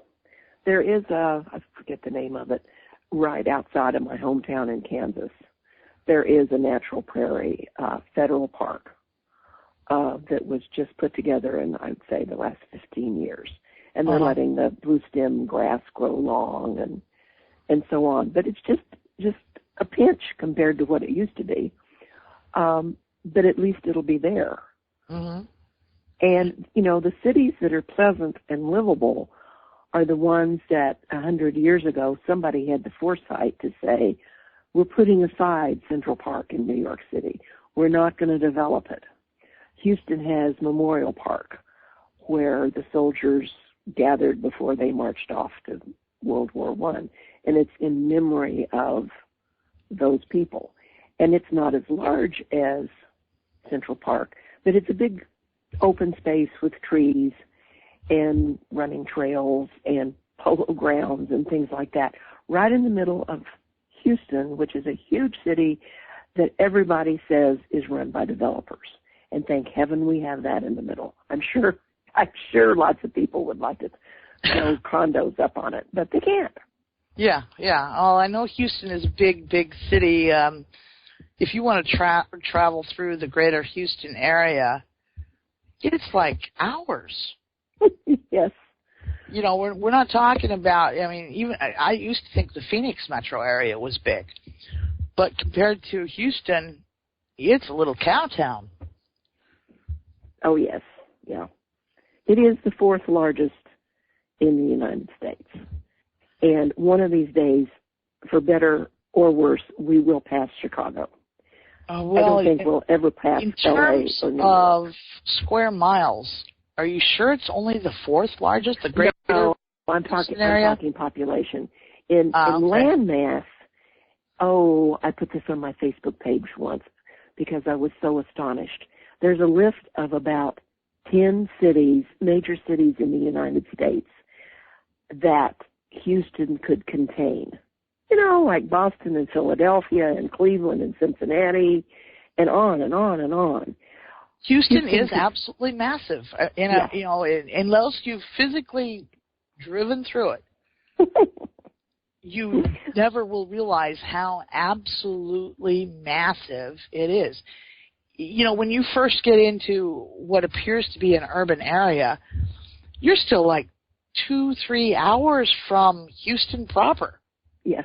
There is I forget the name of it, right outside of my hometown in Kansas. There is a natural prairie federal park that was just put together in, I'd say, the last 15 years. And they're letting the blue stem grass grow long and so on. But it's just a pinch compared to what it used to be. But at least it'll be there. Mm-hmm. And, the cities that are pleasant and livable are the ones that 100 years ago somebody had the foresight to say, we're putting aside Central Park in New York City. We're not going to develop it. Houston has Memorial Park, where the soldiers gathered before they marched off to World War I. And it's in memory of those people. And it's not as large as Central Park, but it's a big open space with trees and running trails and polo grounds and things like that, right in the middle of Houston, which is a huge city that everybody says is run by developers. And thank heaven we have that in the middle. I'm sure lots of people would like to throw condos up on it, but they can't. Yeah. Well, I know Houston is a big city. If you want to travel through the greater Houston area, it's like hours. Yes. We're not talking about, even I used to think the Phoenix metro area was big. But compared to Houston, it's a little cow town. Oh, yes. Yeah. It is the fourth largest in the United States. And one of these days, for better or worse, we will pass Chicago. Well, I don't think we'll ever pass in LA terms or New of York. Square miles, are you sure it's only the fourth largest? The greater I'm talking population. In okay. land mass, I put this on my Facebook page once because I was so astonished. There's a list of about 10 cities, major cities in the United States that Houston could contain. Like Boston and Philadelphia and Cleveland and Cincinnati and on and on and on. Houston is absolutely massive. Unless you've physically driven through it, you never will realize how absolutely massive it is. When you first get into what appears to be an urban area, you're still like 2-3 hours from Houston proper. Yes.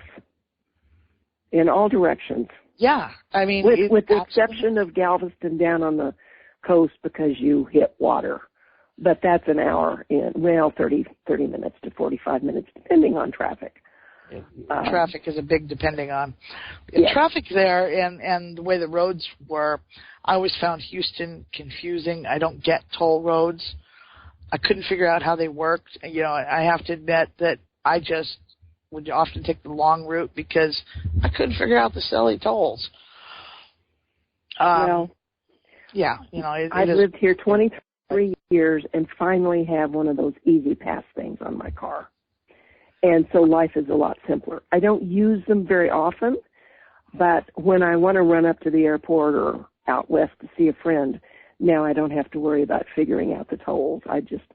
In all directions. Yeah, I mean, with the exception of Galveston down on the coast because you hit water, but that's an hour in 30 minutes to 45 minutes depending on traffic. Traffic is a big depending on. Yes. Traffic there and the way the roads were, I always found Houston confusing. I don't get toll roads. I couldn't figure out how they worked. You know, I have to admit that I just would often take the long route because I couldn't figure out the silly tolls. Well, yeah, you know, I've lived here 23 years and finally have one of those easy pass things on my car. And so life is a lot simpler. I don't use them very often, but when I want to run up to the airport or out west to see a friend, now I don't have to worry about figuring out the tolls.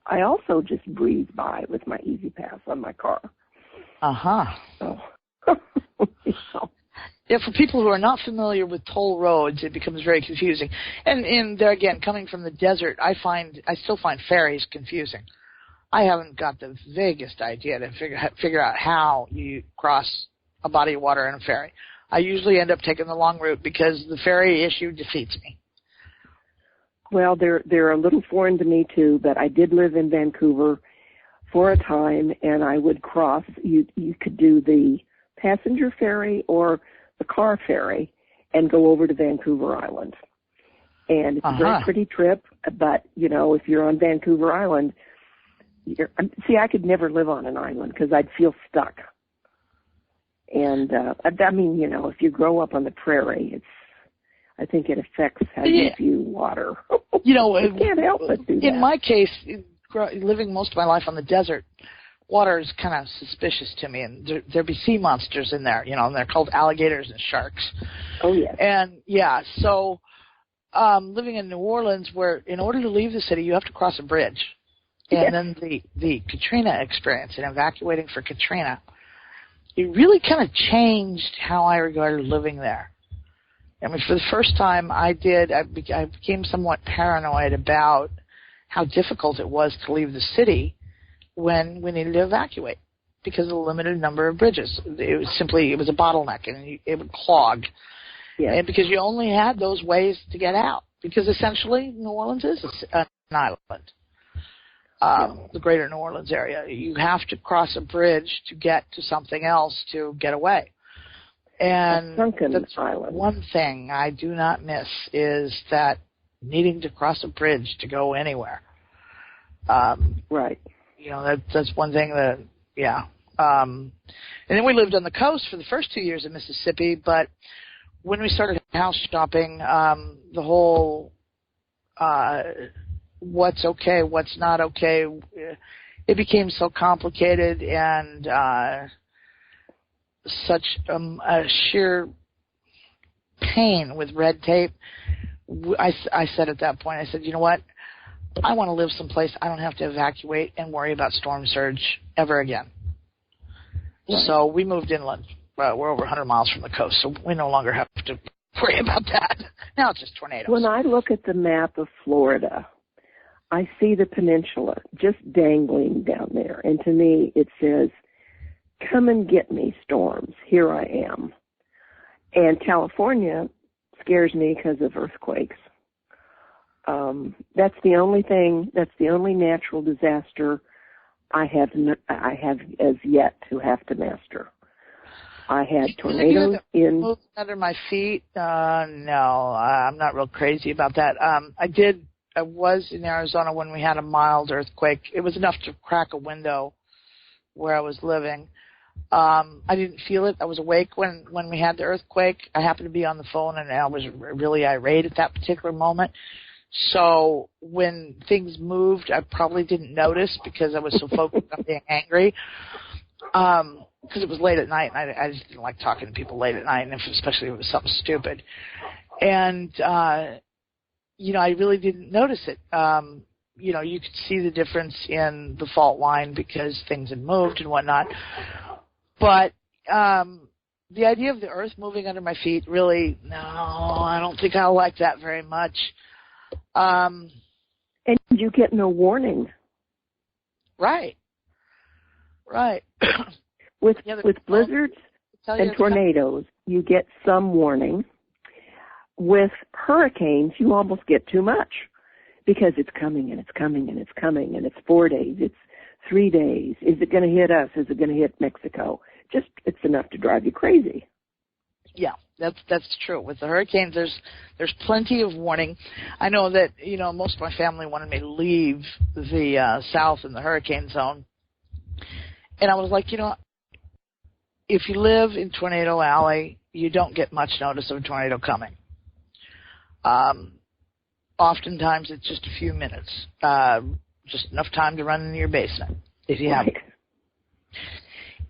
I also just breeze by with my easy pass on my car. So, yeah, for people who are not familiar with toll roads, it becomes very confusing. And there again, coming from the desert, I still find ferries confusing. I haven't got the vaguest idea to figure out how you cross a body of water in a ferry. I usually end up taking the long route because the ferry issue defeats me. Well, they're a little foreign to me too, but I did live in Vancouver for a time, and I would cross. You could do the passenger ferry or the car ferry and go over to Vancouver Island. And it's a very pretty trip, but, you know, if you're on Vancouver Island, I could never live on an island because I'd feel stuck. And, I mean, you know, if you grow up on the prairie, I think it affects how you view water. You know, you can't help but do that. In my case, living most of my life on the desert, water is kind of suspicious to me, and there'd be sea monsters in there, you know, and they're called alligators and sharks. Oh, yes. And, yeah, so living in New Orleans, where in order to leave the city, you have to cross a bridge. And then the Katrina experience and evacuating for Katrina, it really kind of changed how I regarded living there. I mean, for the first time I became somewhat paranoid about how difficult it was to leave the city when we needed to evacuate because of the limited number of bridges. It was a bottleneck, and it would clog. Yeah. And because you only had those ways to get out, because essentially New Orleans is an island. The greater New Orleans area. You have to cross a bridge to get to something else to get away. And that's one thing I do not miss is that needing to cross a bridge to go anywhere. Right. You know, that's one thing that, yeah. And then we lived on the coast for the first 2 years in Mississippi, but when we started house shopping, the whole what's okay, what's not okay, it became so complicated and such a sheer pain with red tape. I said at that point, I said, you know what? I want to live someplace I don't have to evacuate and worry about storm surge ever again. Right. So we moved inland. We're over 100 miles from the coast, so we no longer have to worry about that. Now it's just tornadoes. When I look at the map of Florida, I see the peninsula just dangling down there. And to me, it says, come and get me, storms. Here I am. And California scares me because of earthquakes. That's the only natural disaster I have as yet to have to master. I had tornadoes in under my feet. No, I'm not real crazy about that. I was in Arizona when we had a mild earthquake. It was enough to crack a window where I was living. I didn't feel it. I was awake when we had the earthquake. I happened to be on the phone, and I was really irate at that particular moment. So when things moved, I probably didn't notice because I was so focused on being angry. Because it was late at night, and I just didn't like talking to people late at night, and especially if it was something stupid. And, you know, I really didn't notice it. You know, you could see the difference in the fault line because things had moved and whatnot. But the idea of the earth moving under my feet, really, no, I don't think I like that very much. And you get no warning. Right. With blizzards and tornadoes, you get some warning. with hurricanes, you almost get too much because it's coming and it's coming and it's coming and it's 4 days, it's 3 days. Is it going to hit us? Is it going to hit Mexico? Just, it's enough to drive you crazy. Yeah, that's true. With the hurricanes, there's plenty of warning. I know that, most of my family wanted me to leave the south in the hurricane zone. And I was like, if you live in Tornado Alley, you don't get much notice of a tornado coming. Oftentimes it's just a few minutes, just enough time to run into your basement if you have it.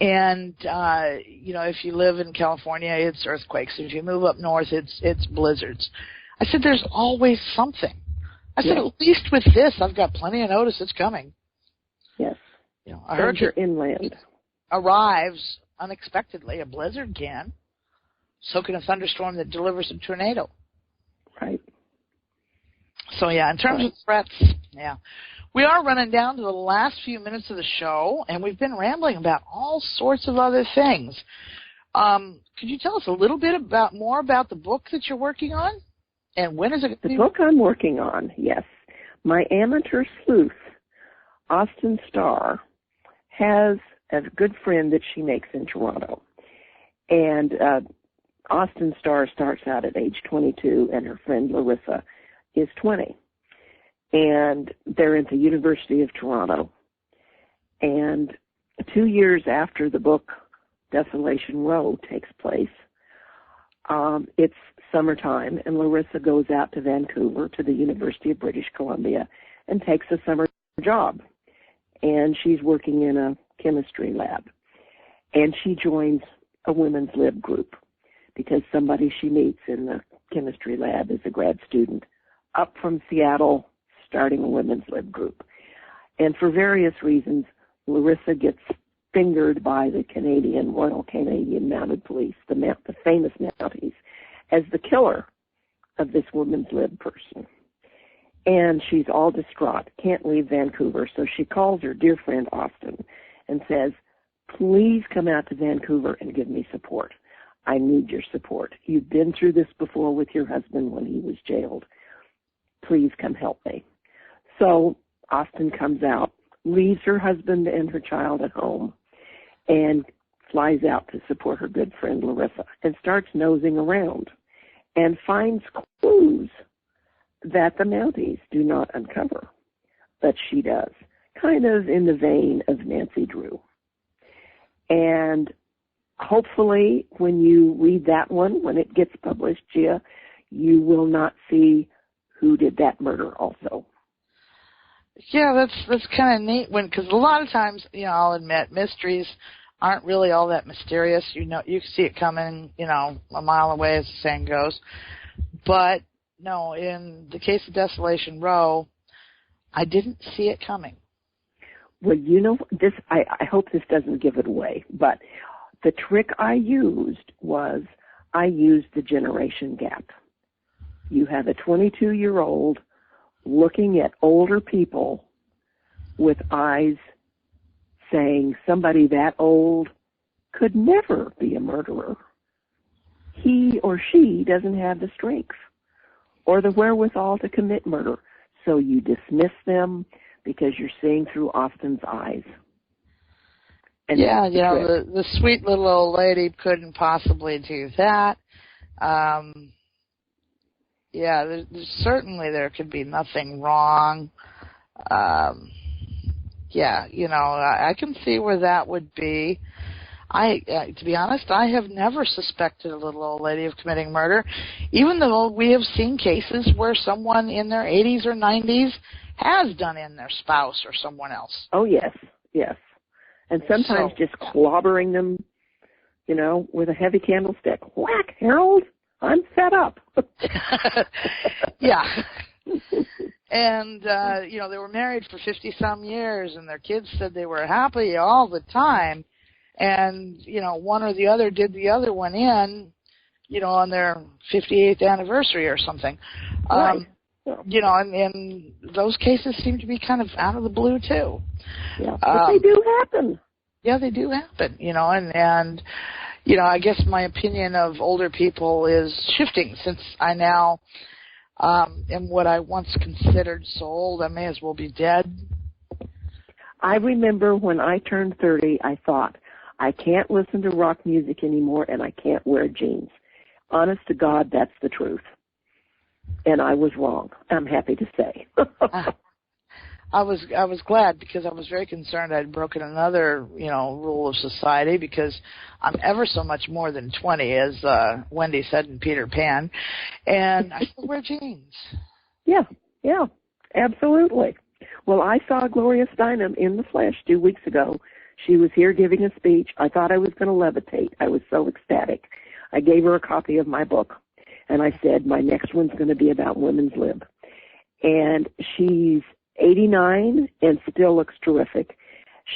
And, if you live in California, it's earthquakes. If you move up north, it's blizzards. I said, there's always something. I said, at least with this, I've got plenty of notice it's coming. Yes. A hurricane inland arrives unexpectedly. A blizzard can. So can a thunderstorm that delivers a tornado. Right. So, in terms of threats, we are running down to the last few minutes of the show, and we've been rambling about all sorts of other things. Could you tell us a little bit more about the book that you're working on? And when is it? The book I'm working on, yes. My amateur sleuth, Austin Starr, has a good friend that she makes in Toronto. And Austin Starr starts out at age 22, and her friend Larissa is 20. And they're at the University of Toronto. And 2 years after the book Desolation Row takes place, it's summertime, and Larissa goes out to Vancouver to the University of British Columbia and takes a summer job. And she's working in a chemistry lab. And she joins a women's lib group because somebody she meets in the chemistry lab is a grad student up from Seattle starting a women's lib group. And for various reasons, Larissa gets fingered by the Royal Canadian Mounted Police, the famous Mounties, as the killer of this women's lib person. And she's all distraught, can't leave Vancouver, so she calls her dear friend Austin and says, please come out to Vancouver and give me support. I need your support. You've been through this before with your husband when he was jailed. Please come help me. So Austin comes out, leaves her husband and her child at home, and flies out to support her good friend Larissa and starts nosing around and finds clues that the Mounties do not uncover, but she does, kind of in the vein of Nancy Drew. And hopefully when you read that one, when it gets published, Gia, you will not see who did that murder also. Yeah, that's kind of neat because a lot of times, I'll admit, mysteries aren't really all that mysterious. You can see it coming, a mile away, as the saying goes. But no, in the case of Desolation Row, I didn't see it coming. Well, this. I hope this doesn't give it away, but the trick I used was I used the generation gap. You have a 22-year-old looking at older people with eyes saying somebody that old could never be a murderer. He or she doesn't have the strength or the wherewithal to commit murder. So you dismiss them because you're seeing through Austin's eyes. And the sweet little old lady couldn't possibly do that. Certainly there could be nothing wrong. I can see where that would be. To be honest, I have never suspected a little old lady of committing murder, even though we have seen cases where someone in their 80s or 90s has done in their spouse or someone else. Oh, yes. And sometimes just clobbering them, with a heavy candlestick. Whack, Harold, I'm fed up. Yeah. And, they were married for 50-some years, and their kids said they were happy all the time. And, one or the other did the other one in, on their 58th anniversary or something. Right. And those cases seem to be kind of out of the blue, too. Yeah, but they do happen. Yeah, they do happen, and I guess my opinion of older people is shifting since I now am what I once considered so old I may as well be dead. I remember when I turned 30, I thought, I can't listen to rock music anymore and I can't wear jeans. Honest to God, that's the truth. And I was wrong, I'm happy to say. I was glad because I was very concerned I'd broken another, rule of society because I'm ever so much more than 20, as Wendy said in Peter Pan, and I still wear jeans. Yeah, absolutely. Well, I saw Gloria Steinem in the flesh 2 weeks ago. She was here giving a speech. I thought I was going to levitate. I was so ecstatic. I gave her a copy of my book, and I said, my next one's going to be about women's lib. And she's 89 and still looks terrific.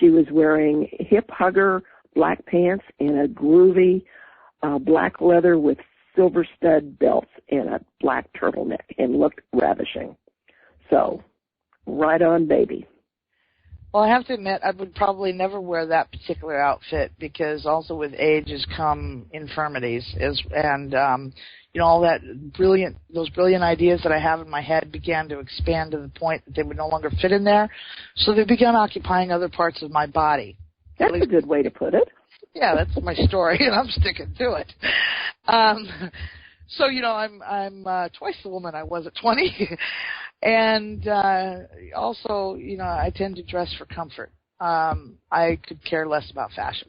She was wearing hip hugger black pants and a groovy black leather with silver stud belts and a black turtleneck and looked ravishing. So, right on, baby. Well, I have to admit, I would probably never wear that particular outfit because also with age has come infirmities, and all those brilliant ideas that I have in my head began to expand to the point that they would no longer fit in there, so they began occupying other parts of my body. That's a good way to put it. Yeah, that's my story, and I'm sticking to it. So I'm twice the woman I was at 20. And also, I tend to dress for comfort. I could care less about fashion.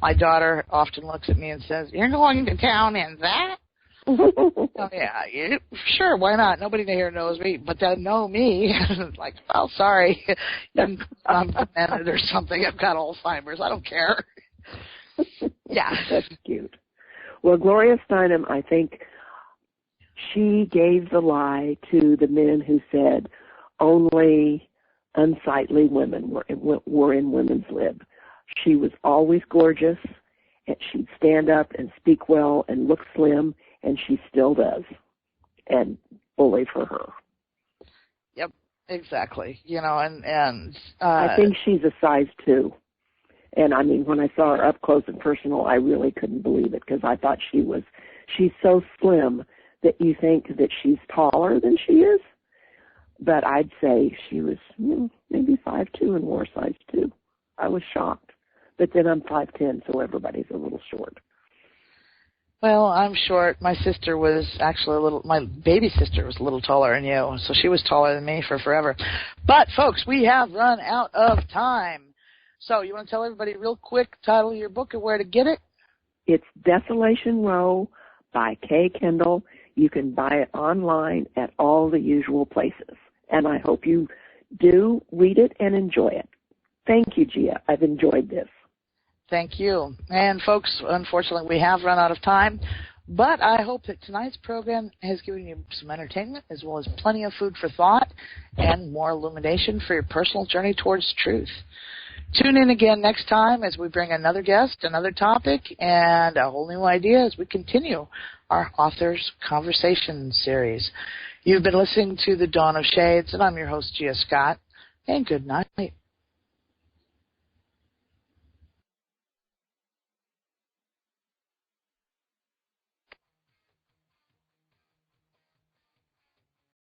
My daughter often looks at me and says, "You're going to town in that?" Oh, yeah, sure, why not? Nobody here knows me, but they know me. Like, well, sorry, I'm demented or something. I've got Alzheimer's. I don't care. Yeah. That's cute. Well, Gloria Steinem, I think, she gave the lie to the men who said only unsightly women were in women's lib. She was always gorgeous, and she'd stand up and speak well and look slim, and she still does. And bully for her. Yep, exactly. I think she's a size 2. And I mean, when I saw her up close and personal, I really couldn't believe it because I thought she's so slim that you think that she's taller than she is. But I'd say she was maybe 5'2" and wore size 2. I was shocked. But then I'm 5'10", so everybody's a little short. Well, I'm short. My sister was actually my baby sister was a little taller than you, so she was taller than me for forever. But, folks, we have run out of time. So you want to tell everybody real quick title of your book and where to get it? It's Desolation Row by Kay Kendall. You can buy it online at all the usual places. And I hope you do read it and enjoy it. Thank you, Gia. I've enjoyed this. Thank you. And, folks, unfortunately, we have run out of time. But I hope that tonight's program has given you some entertainment as well as plenty of food for thought and more illumination for your personal journey towards truth. Tune in again next time as we bring another guest, another topic, and a whole new idea as we continue our Authors Conversation series. You've been listening to The Dawn of Shades, and I'm your host, Gia Scott, and good night.